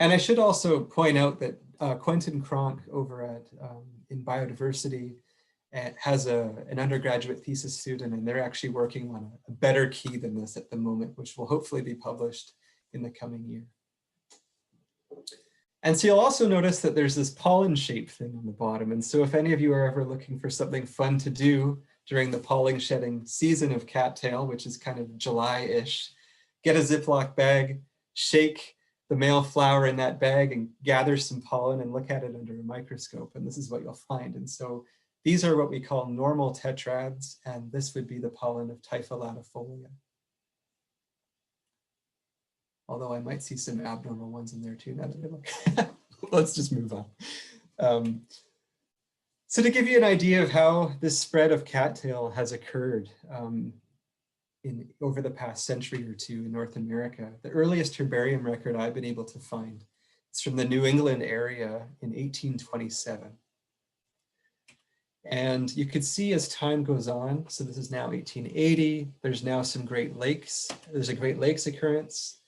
And I should also point out that Quentin Cronk over at in biodiversity has an undergraduate thesis student, and they're actually working on a better key than this at the moment, which will hopefully be published in the coming year. And so you'll also notice that there's this pollen shape thing on the bottom. And so if any of you are ever looking for something fun to do during the pollen shedding season of cattail, which is kind of July-ish, get a Ziploc bag, shake the male flower in that bag and gather some pollen and look at it under a microscope. And this is what you'll find. And so these are what we call normal tetrads, and this would be the pollen of Typha latifolia. Although I might see some abnormal ones in there too, now that I look. Let's just move on. So to give you an idea of how this spread of cattail has occurred over the past century or two in North America, the earliest herbarium record I've been able to find is from the New England area in 1827. And you could see as time goes on, so this is now 1880, there's now some Great Lakes, there's a Great Lakes occurrence.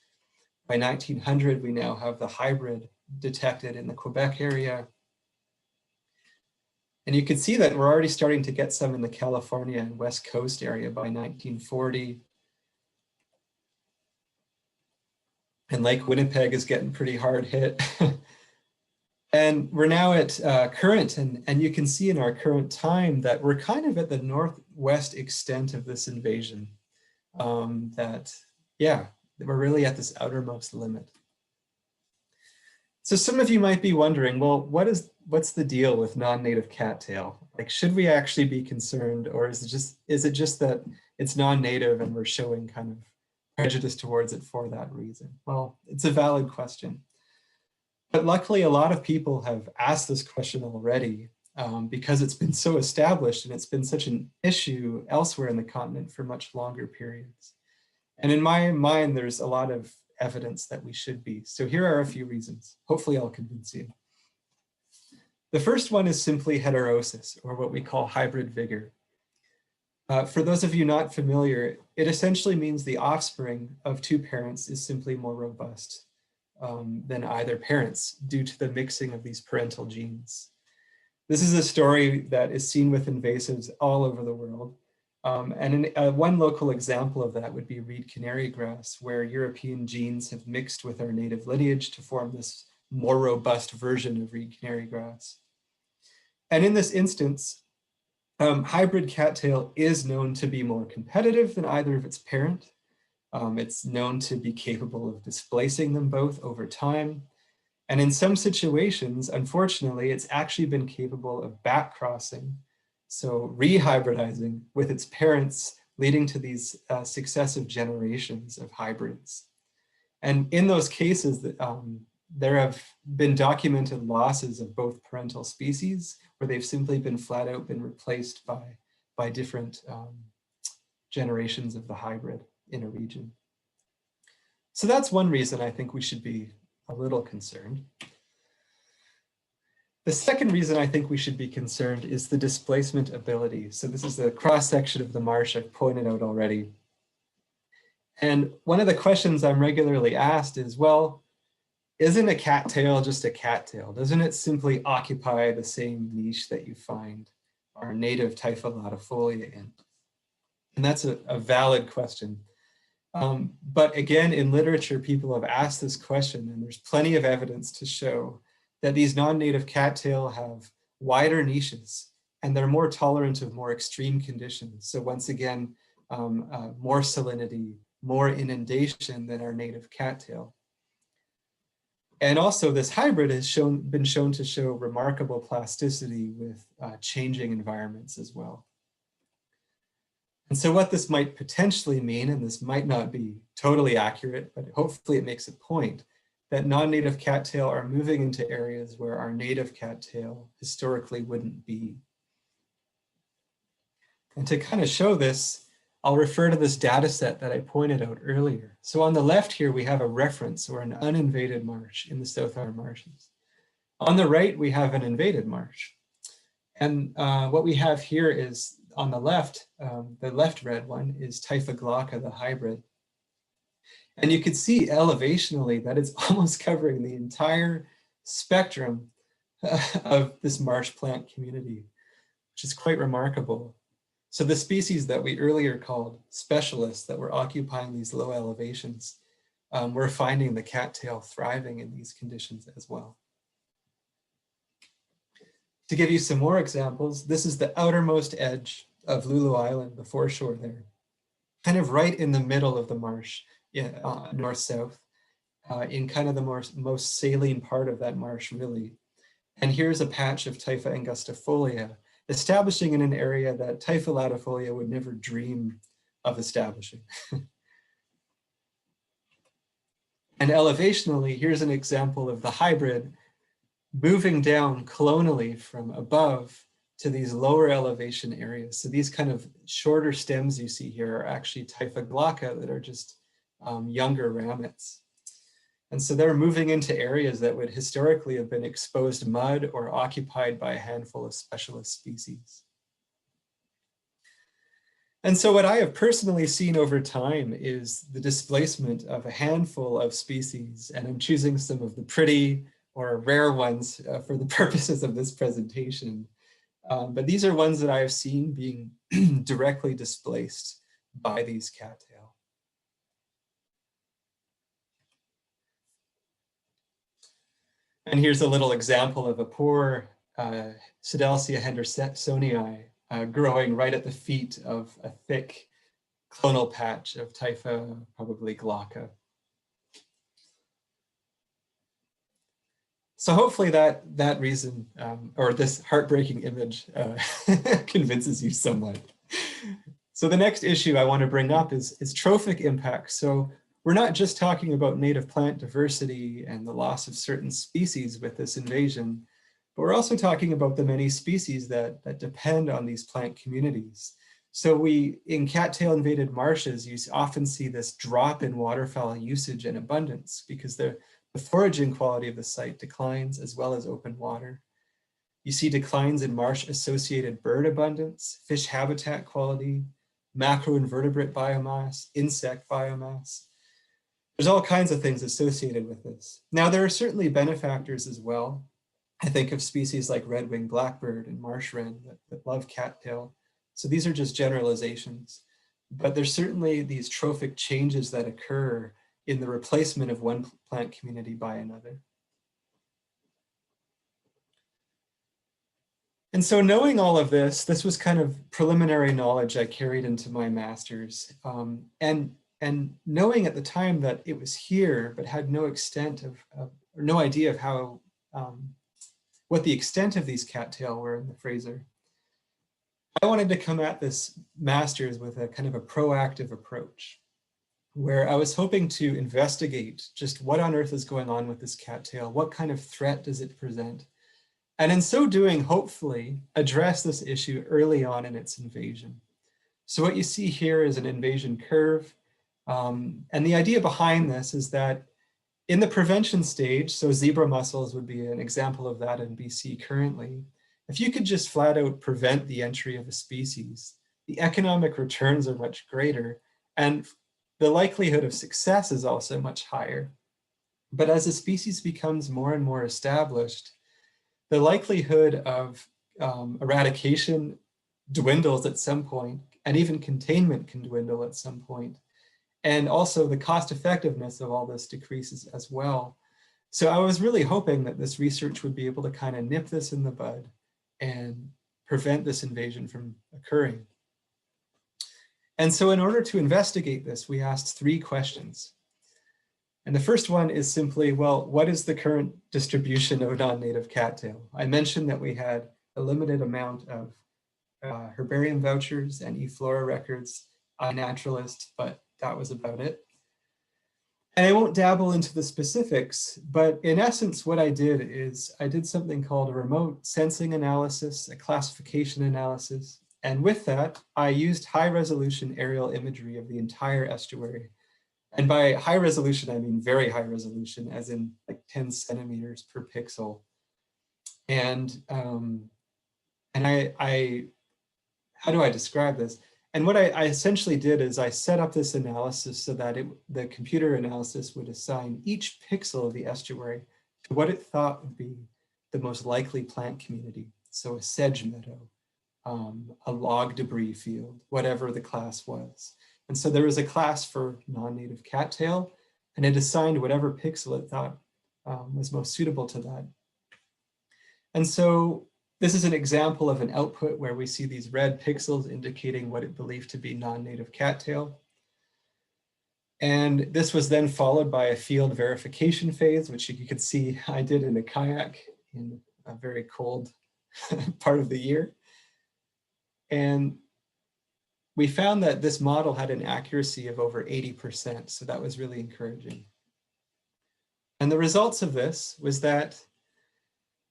By 1900, we now have the hybrid detected in the Quebec area. And you can see that we're already starting to get some in the California and West Coast area by 1940. And Lake Winnipeg is getting pretty hard hit. And we're now at current, and you can see in our current time that we're kind of at the northwest extent of this invasion. We're really at this outermost limit. So some of you might be wondering, well, what's the deal with non-native cattail? Like, should we actually be concerned, or is it just that it's non-native and we're showing kind of prejudice towards it for that reason? Well, it's a valid question. But luckily, a lot of people have asked this question already because it's been so established and it's been such an issue elsewhere in the continent for much longer periods. And in my mind, there's a lot of evidence that we should be. So here are a few reasons. Hopefully I'll convince you. The first one is simply heterosis, or what we call hybrid vigor. For those of you not familiar, it essentially means the offspring of two parents is simply more robust than either parents due to the mixing of these parental genes. This is a story that is seen with invasives all over the world. One local example of that would be reed canary grass, where European genes have mixed with our native lineage to form this more robust version of reed canary grass. And in this instance, hybrid cattail is known to be more competitive than either of its parent. It's known to be capable of displacing them both over time. And in some situations, unfortunately, it's actually been capable of back crossing, so rehybridizing with its parents, leading to these successive generations of hybrids. And in those cases, there have been documented losses of both parental species, where they've simply been flat out been replaced by different generations of the hybrid in a region. So that's one reason I think we should be a little concerned. The second reason I think we should be concerned is the displacement ability. So this is the cross-section of the marsh I've pointed out already. And one of the questions I'm regularly asked is, well, isn't a cattail just a cattail? Doesn't it simply occupy the same niche that you find our native Typha latifolia in? And that's a valid question. But again, in literature, people have asked this question, and there's plenty of evidence to show that these non-native cattail have wider niches, and they're more tolerant of more extreme conditions. So once again, more salinity, more inundation than our native cattail. And also this hybrid has been shown to show remarkable plasticity with changing environments as well. And so what this might potentially mean, and this might not be totally accurate, but hopefully it makes a point, that non-native cattail are moving into areas where our native cattail historically wouldn't be. And to kind of show this, I'll refer to this data set that I pointed out earlier. So on the left here, we have a reference or an uninvaded marsh in the South Arm marshes. On the right, we have an invaded marsh. And what we have here is on the left red one is Typha glauca, the hybrid. And you can see elevationally that it's almost covering the entire spectrum of this marsh plant community, which is quite remarkable. So the species that we earlier called specialists that were occupying these low elevations, we're finding the cattail thriving in these conditions as well. To give you some more examples, this is the outermost edge of Lulu Island, the foreshore there, kind of right in the middle of the marsh, north-south, in kind of the most saline part of that marsh, really. And here's a patch of Typha angustifolia, establishing in an area that Typha latifolia would never dream of establishing. And elevationally, here's an example of the hybrid moving down clonally from above to these lower elevation areas. So these kind of shorter stems you see here are actually Typha glauca that are just younger ramets. And so they're moving into areas that would historically have been exposed mud or occupied by a handful of specialist species. And so what I have personally seen over time is the displacement of a handful of species, and I'm choosing some of the pretty or rare ones for the purposes of this presentation. But these are ones that I have seen being directly displaced by these cattail. And here's a little example of a poor Sidelcia hendersonii growing right at the feet of a thick clonal patch of Typha, probably glauca. So hopefully that reason, or this heartbreaking image convinces you somewhat. So the next issue I want to bring up is trophic impacts. So we're not just talking about native plant diversity and the loss of certain species with this invasion, but we're also talking about the many species that depend on these plant communities. So in cattail invaded marshes, you often see this drop in waterfowl usage and abundance because the foraging quality of the site declines as well as open water. You see declines in marsh-associated bird abundance, fish habitat quality, macroinvertebrate biomass, insect biomass. There's all kinds of things associated with this. Now, there are certainly benefactors as well. I think of species like red-winged blackbird and marsh wren that love cattail. So these are just generalizations. But there's certainly these trophic changes that occur in the replacement of one plant community by another. And so knowing all of this was kind of preliminary knowledge I carried into my master's. And knowing at the time that it was here, but had no extent or no idea of how, what the extent of these cattail were in the Fraser, I wanted to come at this master's with a kind of a proactive approach, where I was hoping to investigate just what on earth is going on with this cattail, what kind of threat does it present, and in so doing, hopefully address this issue early on in its invasion. So what you see here is an invasion curve. And the idea behind this is that in the prevention stage, so zebra mussels would be an example of that in BC currently, if you could just flat out prevent the entry of a species, the economic returns are much greater and the likelihood of success is also much higher. But as a species becomes more and more established, the likelihood of eradication dwindles at some point, and even containment can dwindle at some point. And also the cost effectiveness of all this decreases as well. So I was really hoping that this research would be able to kind of nip this in the bud and prevent this invasion from occurring. And so in order to investigate this, we asked 3 questions. And the first one is simply, well, what is the current distribution of non-native cattail? I mentioned that we had a limited amount of herbarium vouchers and eFlora records, iNaturalist, but that was about it. And I won't dabble into the specifics, but in essence, what I did is I did something called a remote sensing analysis, a classification analysis. And with that, I used high resolution aerial imagery of the entire estuary. And by high resolution, I mean very high resolution, as in like 10 centimeters per pixel. And how do I describe this? And what I essentially did is I set up this analysis so that the computer analysis would assign each pixel of the estuary to what it thought would be the most likely plant community. So a sedge meadow, a log debris field, whatever the class was. And so there was a class for non-native cattail, and it assigned whatever pixel it thought was most suitable to that. And so this is an example of an output where we see these red pixels indicating what it believed to be non-native cattail. And this was then followed by a field verification phase, which you could see I did in a kayak in a very cold part of the year. And we found that this model had an accuracy of over 80%, so that was really encouraging. And the results of this was that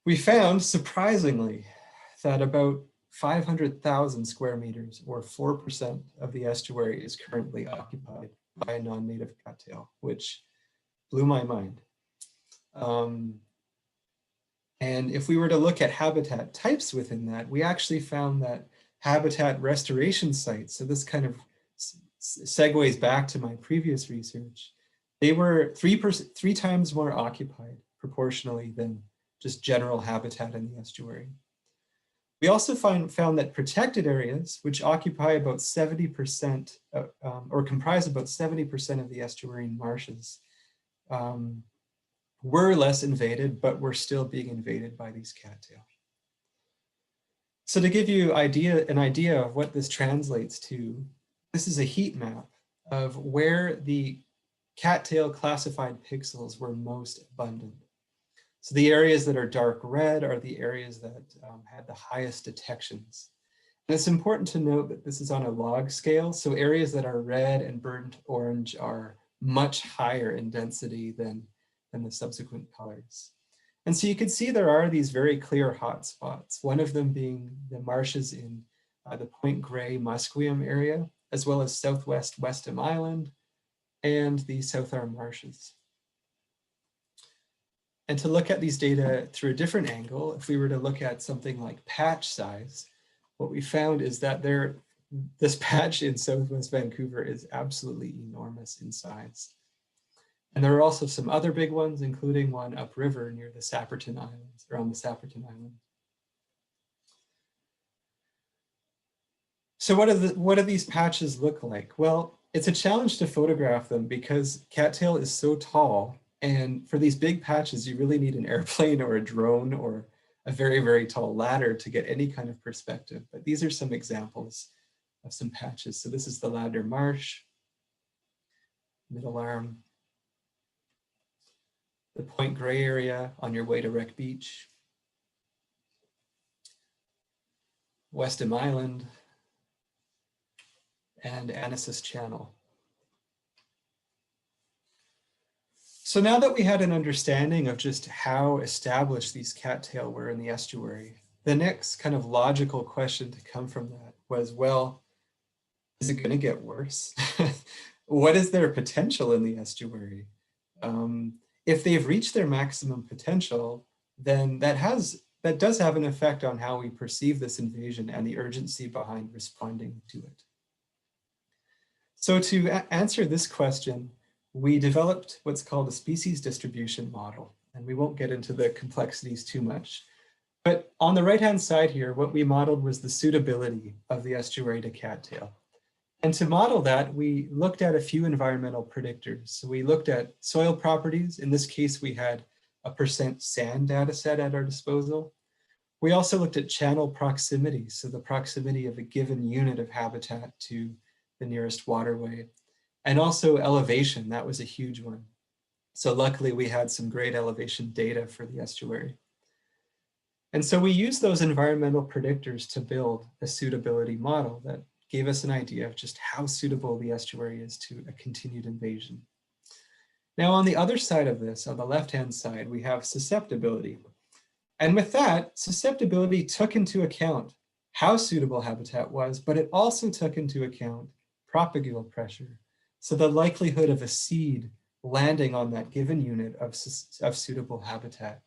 we found, surprisingly, that about 500,000 square meters, or 4% of the estuary, is currently occupied by a non-native cattail, which blew my mind. And if we were to look at habitat types within that, we actually found that habitat restoration sites, so this kind of segues back to my previous research, they were three times more occupied proportionally than just general habitat in the estuary. We also found that protected areas, which occupy about 70%, or comprise about 70% of the estuarine marshes, were less invaded, but were still being invaded by these cattail. So to give you an idea of what this translates to, this is a heat map of where the cattail classified pixels were most abundant. So the areas that are dark red are the areas that had the highest detections. And it's important to note that this is on a log scale. So areas that are red and burnt orange are much higher in density than the subsequent colors. And so you can see there are these very clear hotspots, one of them being the marshes in the Point Grey Musqueam area, as well as southwest Westham Island and the South Arm marshes. And to look at these data through a different angle, if we were to look at something like patch size, what we found is that this patch in Southwest Vancouver is absolutely enormous in size. And there are also some other big ones, including one upriver near the Sapperton Islands, around the Sapperton Island. So what do these patches look like? Well, it's a challenge to photograph them because cattail is so tall. And for these big patches, you really need an airplane or a drone or a very, very tall ladder to get any kind of perspective. But these are some examples of some patches. So this is the Ladder Marsh, Middle Arm, the Point Grey area on your way to Wreck Beach, Westham Island, and Anisis Channel. So now that we had an understanding of just how established these cattail were in the estuary, the next kind of logical question to come from that was, well, is it going to get worse? What is their potential in the estuary? If they've reached their maximum potential, then that does have an effect on how we perceive this invasion and the urgency behind responding to it. So to answer this question, we developed what's called a species distribution model, and we won't get into the complexities too much. But on the right-hand side here, what we modeled was the suitability of the estuary to cattail. And to model that, we looked at a few environmental predictors. So we looked at soil properties. In this case, we had a % sand data set at our disposal. We also looked at channel proximity, so the proximity of a given unit of habitat to the nearest waterway. And also elevation, that was a huge one. So luckily we had some great elevation data for the estuary. And so we used those environmental predictors to build a suitability model that gave us an idea of just how suitable the estuary is to a continued invasion. Now on the other side of this, on the left-hand side, we have susceptibility. And with that, susceptibility took into account how suitable habitat was, but it also took into account propagular pressure. So the likelihood of a seed landing on that given unit of suitable habitat.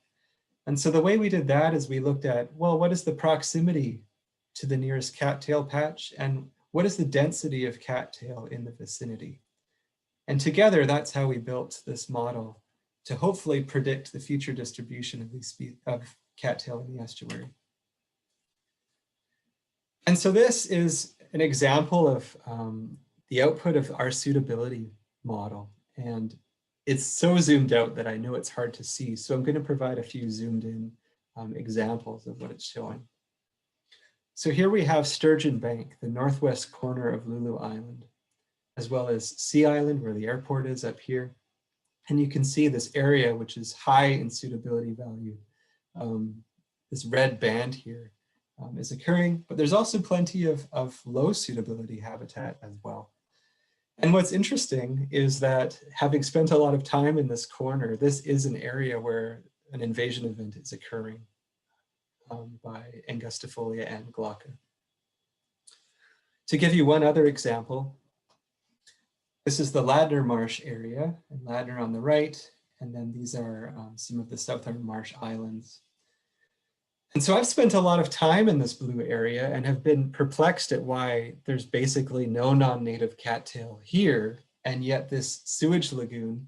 And so the way we did that is we looked at, well, what is the proximity to the nearest cattail patch, and what is the density of cattail in the vicinity? And together, that's how we built this model to hopefully predict the future distribution of these of cattail in the estuary. And so this is an example of the output of our suitability model. And it's so zoomed out that I know it's hard to see. So I'm going to provide a few zoomed in examples of what it's showing. So here we have Sturgeon Bank, the northwest corner of Lulu Island, as well as Sea Island, where the airport is up here. And you can see this area, which is high in suitability value. This red band here is occurring, but there's also plenty of low suitability habitat as well. And what's interesting is that having spent a lot of time in this corner, this is an area where an invasion event is occurring by Angustifolia and Glauca. To give you one other example, this is the Ladner Marsh area, and Ladner on the right, and then these are some of the Southern Marsh Islands. And so I've spent a lot of time in this blue area and have been perplexed at why there's basically no non-native cattail here, and yet this sewage lagoon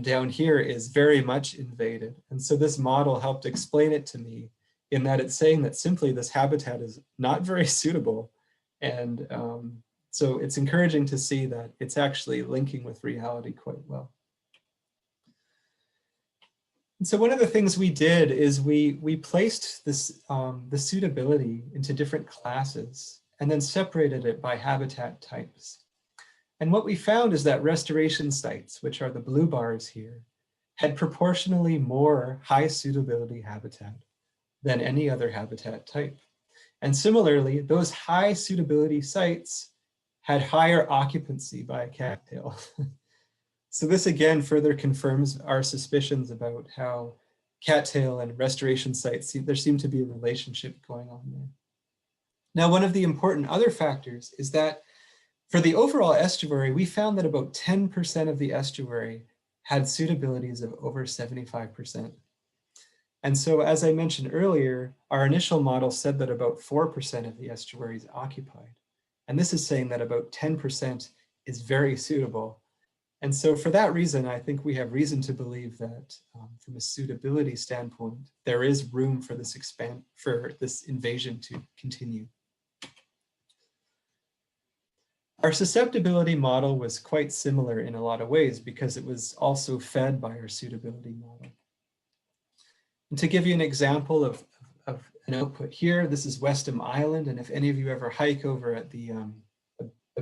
down here is very much invaded. And so this model helped explain it to me, in that it's saying that simply this habitat is not very suitable. And so it's encouraging to see that it's actually linking with reality quite well. And so one of the things we did is we placed this, the suitability into different classes and then separated it by habitat types. And what we found is that restoration sites, which are the blue bars here, had proportionally more high suitability habitat than any other habitat type. And similarly, those high suitability sites had higher occupancy by cattail. So this again further confirms our suspicions about how cattail and restoration sites, there seemed to be a relationship going on there. Now, one of the important other factors is that for the overall estuary, we found that about 10% of the estuary had suitabilities of over 75%. And so as I mentioned earlier, our initial model said that about 4% of the estuary is occupied. And this is saying that about 10% is very suitable. And so for that reason, I think we have reason to believe that from a suitability standpoint, there is room for this invasion to continue. Our susceptibility model was quite similar in a lot of ways because it was also fed by our suitability model. And to give you an example of an output here, this is Westham Island. And if any of you ever hike over at the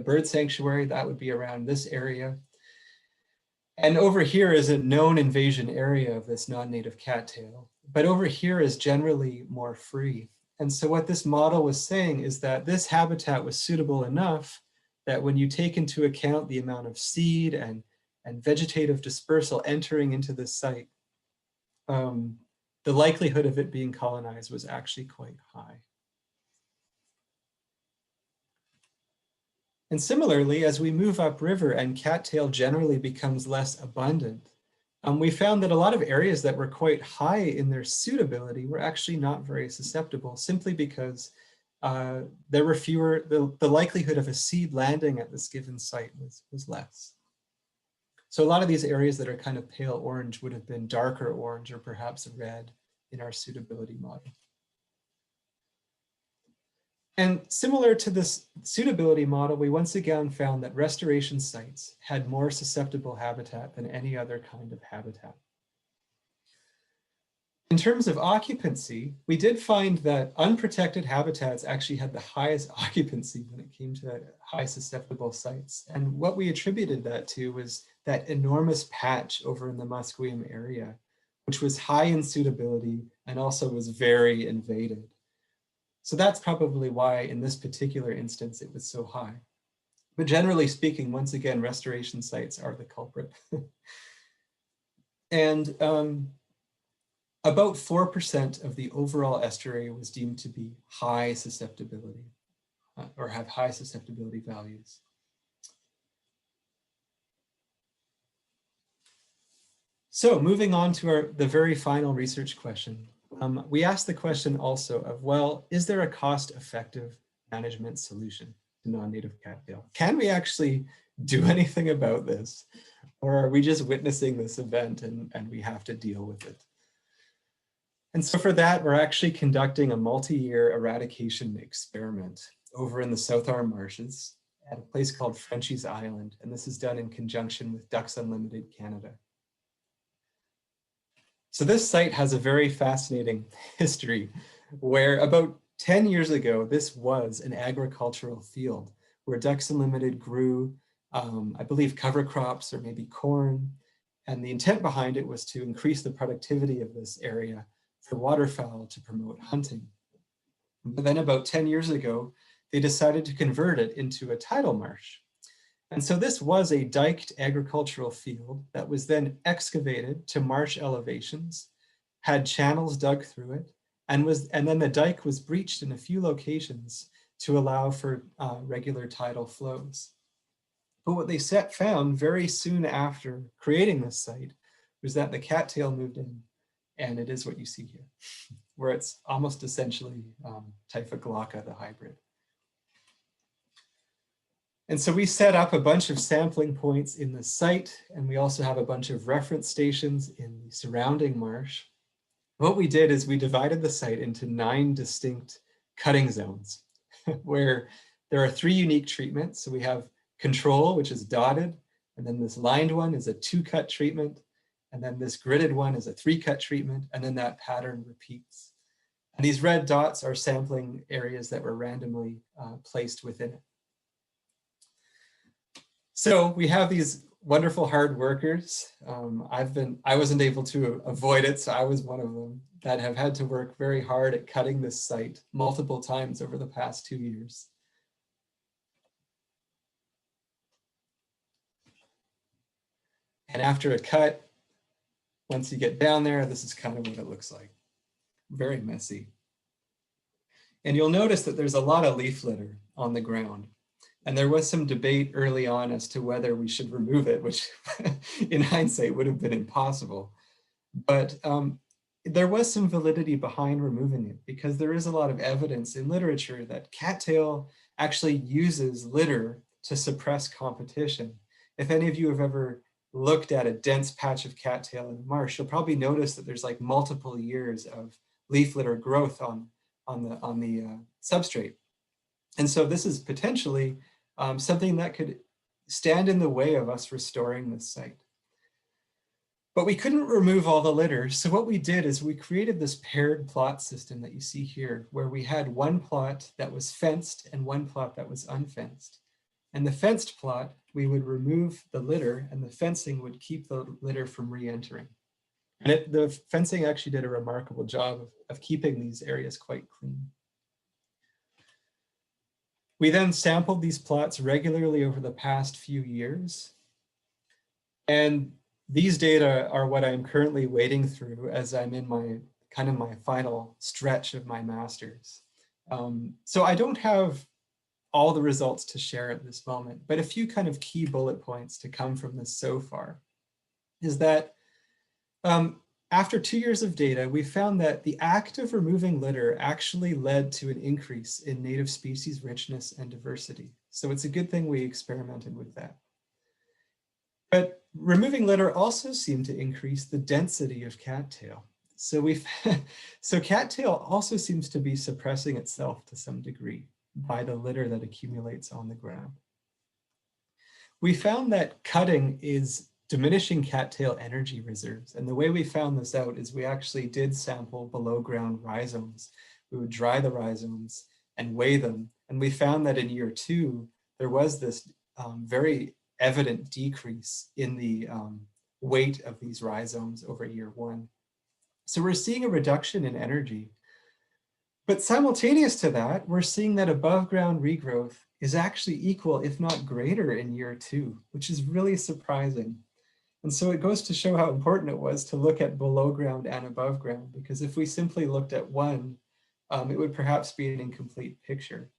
bird sanctuary, that would be around this area. And over here is a known invasion area of this non-native cattail, but over here is generally more free. And so what this model was saying is that this habitat was suitable enough that when you take into account the amount of seed and vegetative dispersal entering into this site, the likelihood of it being colonized was actually quite high. And similarly, as we move upriver and cattail generally becomes less abundant, we found that a lot of areas that were quite high in their suitability were actually not very susceptible, simply because there were fewer, the likelihood of a seed landing at this given site was less. So a lot of these areas that are kind of pale orange would have been darker orange or perhaps red in our suitability model. And similar to this suitability model, we once again found that restoration sites had more susceptible habitat than any other kind of habitat. In terms of occupancy, we did find that unprotected habitats actually had the highest occupancy when it came to high susceptible sites. And what we attributed that to was that enormous patch over in the Musqueam area, which was high in suitability and also was very invaded. So that's probably why in this particular instance, it was so high. But generally speaking, once again, restoration sites are the culprit. And about 4% of the overall estuary was deemed to be high susceptibility or have high susceptibility values. So moving on to the very final research question. We asked the question also of, well, is there a cost-effective management solution to non-native cattail? Can we actually do anything about this? Or are we just witnessing this event and we have to deal with it? And so for that, we're actually conducting a multi-year eradication experiment over in the South Arm Marshes at a place called Frenchies Island. And this is done in conjunction with Ducks Unlimited Canada. So this site has a very fascinating history where about 10 years ago, this was an agricultural field where Ducks Unlimited grew, I believe, cover crops or maybe corn. And the intent behind it was to increase the productivity of this area for waterfowl to promote hunting. But then about 10 years ago, they decided to convert it into a tidal marsh. And so this was a diked agricultural field that was then excavated to marsh elevations, had channels dug through it, and then the dike was breached in a few locations to allow for regular tidal flows. But what they found very soon after creating this site was that the cattail moved in, and it is what you see here, where it's almost essentially Typha glauca, the hybrid. And so we set up a bunch of sampling points in the site, and we also have a bunch of reference stations in the surrounding marsh. What we did is we divided the site into 9 distinct cutting zones where there are 3 unique treatments. So we have control, which is dotted, and then this lined one is a 2-cut treatment, and then this gridded one is a 3-cut treatment, and then that pattern repeats. And these red dots are sampling areas that were randomly placed within it. So we have these wonderful hard workers. I wasn't able to avoid it, so I was one of them that have had to work very hard at cutting this site multiple times over the past 2 years. And after a cut, once you get down there, this is kind of what it looks like. Very messy. And you'll notice that there's a lot of leaf litter on the ground. And there was some debate early on as to whether we should remove it, which in hindsight would have been impossible. But there was some validity behind removing it because there is a lot of evidence in literature that cattail actually uses litter to suppress competition. If any of you have ever looked at a dense patch of cattail in the marsh, you'll probably notice that there's like multiple years of leaf litter growth on the substrate. And so this is potentially something that could stand in the way of us restoring this site. But we couldn't remove all the litter. So what we did is we created this paired plot system that you see here, where we had one plot that was fenced and one plot that was unfenced. And the fenced plot, we would remove the litter and the fencing would keep the litter from re-entering. And the fencing actually did a remarkable job of keeping these areas quite clean. We then sampled these plots regularly over the past few years. And these data are what I'm currently wading through as I'm in my final stretch of my master's. So I don't have all the results to share at this moment, but a few kind of key bullet points to come from this so far is that after 2 years of data, we found that the act of removing litter actually led to an increase in native species richness and diversity. So it's a good thing we experimented with that. But removing litter also seemed to increase the density of cattail. So cattail also seems to be suppressing itself to some degree by the litter that accumulates on the ground. We found that cutting is diminishing cattail energy reserves. And the way we found this out is we actually did sample below ground rhizomes. We would dry the rhizomes and weigh them. And we found that in year 2, there was this very evident decrease in the weight of these rhizomes over year 1. So we're seeing a reduction in energy. But simultaneous to that, we're seeing that above ground regrowth is actually equal, if not greater, in year 2, which is really surprising. And so it goes to show how important it was to look at below ground and above ground, because if we simply looked at one, it would perhaps be an incomplete picture.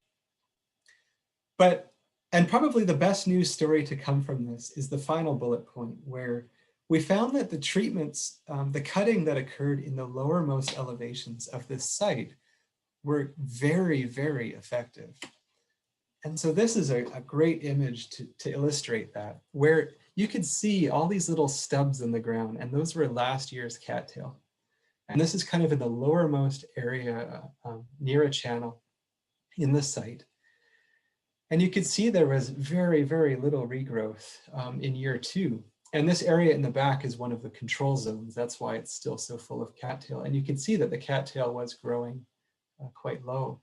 And probably the best news story to come from this is the final bullet point, where we found that the treatments, the cutting that occurred in the lowermost elevations of this site were very, very effective. And so this is a great image to illustrate that, where you could see all these little stubs in the ground, and those were last year's cattail. And this is kind of in the lowermost area near a channel in the site. And you could see there was very, very little regrowth in year 2. And this area in the back is one of the control zones. That's why it's still so full of cattail. And you can see that the cattail was growing quite low.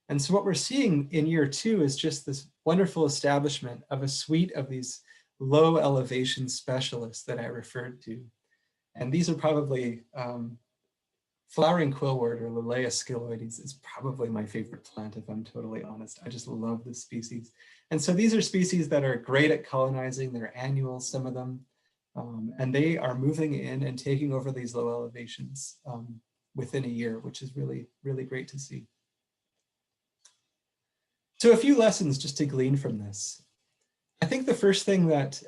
And so what we're seeing in year 2 is just this wonderful establishment of a suite of these low elevation specialists that I referred to. And these are probably flowering quillwort, or Lilea scylloides, is probably my favorite plant, if I'm totally honest. I just love this species. And so these are species that are great at colonizing. They're annuals, some of them, and they are moving in and taking over these low elevations within a year, which is really, really great to see. So a few lessons just to glean from this. I think the first thing that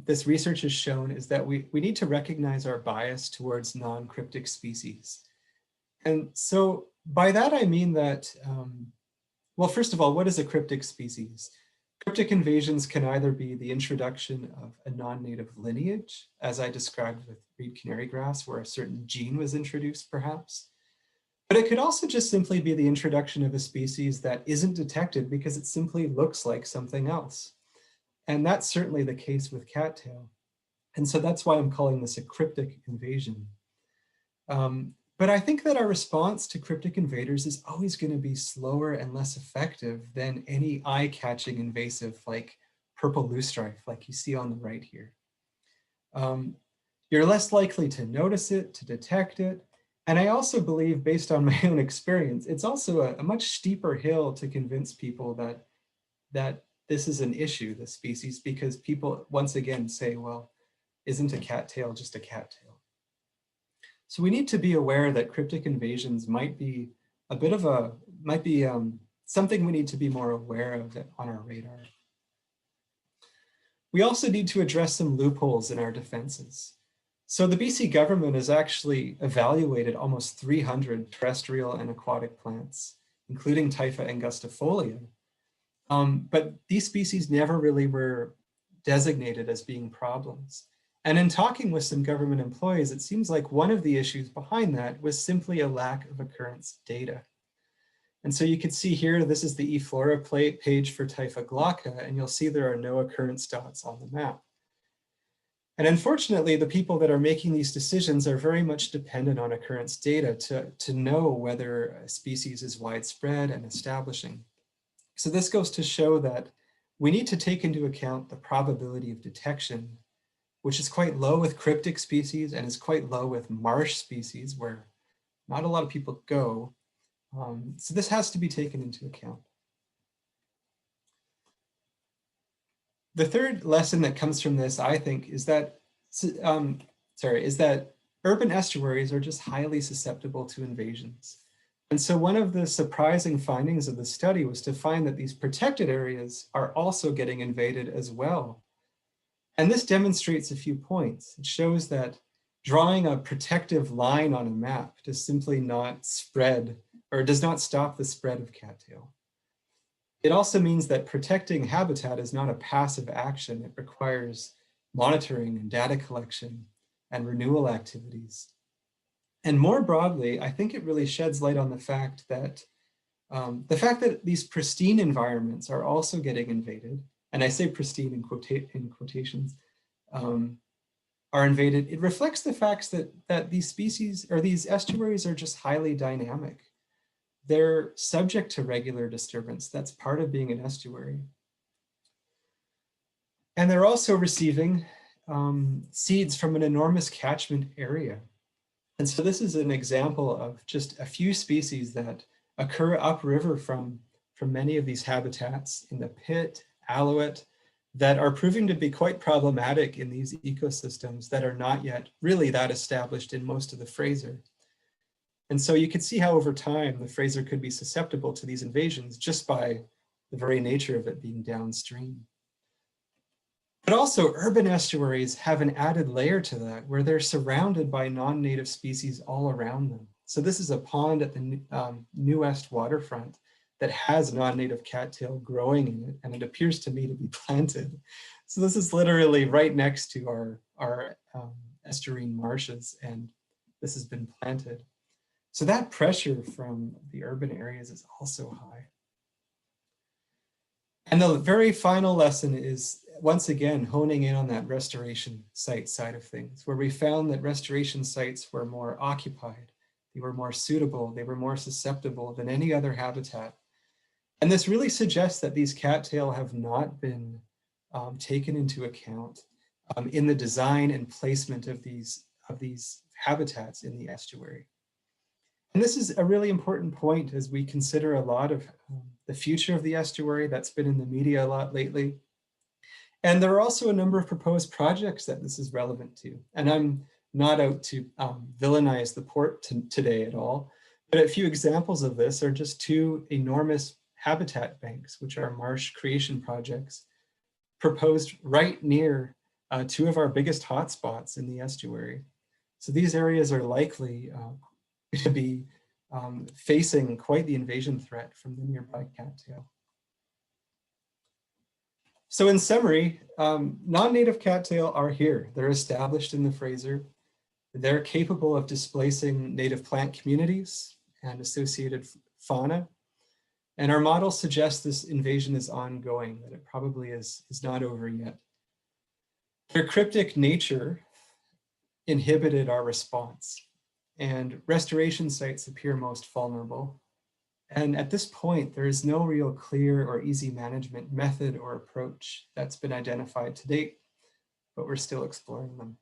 this research has shown is that we need to recognize our bias towards non-cryptic species. And so by that, I mean that, well, first of all, what is a cryptic species? Cryptic invasions can either be the introduction of a non-native lineage, as I described with reed canary grass, where a certain gene was introduced perhaps. But it could also just simply be the introduction of a species that isn't detected because it simply looks like something else. And that's certainly the case with cattail. And so that's why I'm calling this a cryptic invasion. But I think that our response to cryptic invaders is always going to be slower and less effective than any eye-catching invasive like purple loosestrife, like you see on the right here. You're less likely to notice it, to detect it. And I also believe, based on my own experience, it's also a much steeper hill to convince people that this is an issue, this species, because people once again say, well, isn't a cattail just a cattail? So we need to be aware that cryptic invasions might be a bit of a, something we need to be more aware of on our radar. We also need to address some loopholes in our defenses. So the BC government has actually evaluated almost 300 terrestrial and aquatic plants, including Typha angustifolia. But these species never really were designated as being problems. And in talking with some government employees, it seems like one of the issues behind that was simply a lack of occurrence data. And so you can see here, this is the eFlora page for Typha glauca, and you'll see there are no occurrence dots on the map. And unfortunately, the people that are making these decisions are very much dependent on occurrence data to know whether a species is widespread and establishing. So this goes to show that we need to take into account the probability of detection, which is quite low with cryptic species and is quite low with marsh species where not a lot of people go. So this has to be taken into account. The third lesson that comes from this, I think, is that, urban estuaries are just highly susceptible to invasions. And so one of the surprising findings of the study was to find that these protected areas are also getting invaded as well. And this demonstrates a few points. It shows that drawing a protective line on a map does simply not spread, or does not stop the spread of cattail. It also means that protecting habitat is not a passive action. It requires monitoring and data collection and renewal activities. And more broadly, I think it really sheds light on the fact that these pristine environments are also getting invaded, and I say pristine in quotations, are invaded. It reflects the facts that these species or these estuaries are just highly dynamic. They're subject to regular disturbance. That's part of being an estuary. And they're also receiving seeds from an enormous catchment area. And so this is an example of just a few species that occur upriver from many of these habitats in the Pit, Alouette, that are proving to be quite problematic in these ecosystems that are not yet really that established in most of the Fraser. And so you can see how over time the Fraser could be susceptible to these invasions just by the very nature of it being downstream. But also urban estuaries have an added layer to that where they're surrounded by non-native species all around them. So this is a pond at the New West waterfront that has non-native cattail growing in it, and it appears to me to be planted. So this is literally right next to our estuarine marshes, and this has been planted. So that pressure from the urban areas is also high. And the very final lesson is, once again, honing in on that restoration site side of things, where we found that restoration sites were more occupied, they were more suitable, they were more susceptible than any other habitat. And this really suggests that these cattail have not been taken into account in the design and placement of these habitats in the estuary. And this is a really important point as we consider a lot of the future of the estuary that's been in the media a lot lately. And there are also a number of proposed projects that this is relevant to. And I'm not out to villainize the port today at all, but a few examples of this are just two enormous habitat banks, which are marsh creation projects proposed right near two of our biggest hotspots in the estuary. So these areas are likely to be facing quite the invasion threat from the nearby cattail. So in summary, non-native cattail are here. They're established in the Fraser. They're capable of displacing native plant communities and associated fauna. And our model suggests this invasion is ongoing, that it probably is not over yet. Their cryptic nature inhibited our response, and restoration sites appear most vulnerable. And at this point, there is no real clear or easy management method or approach that's been identified to date, but we're still exploring them.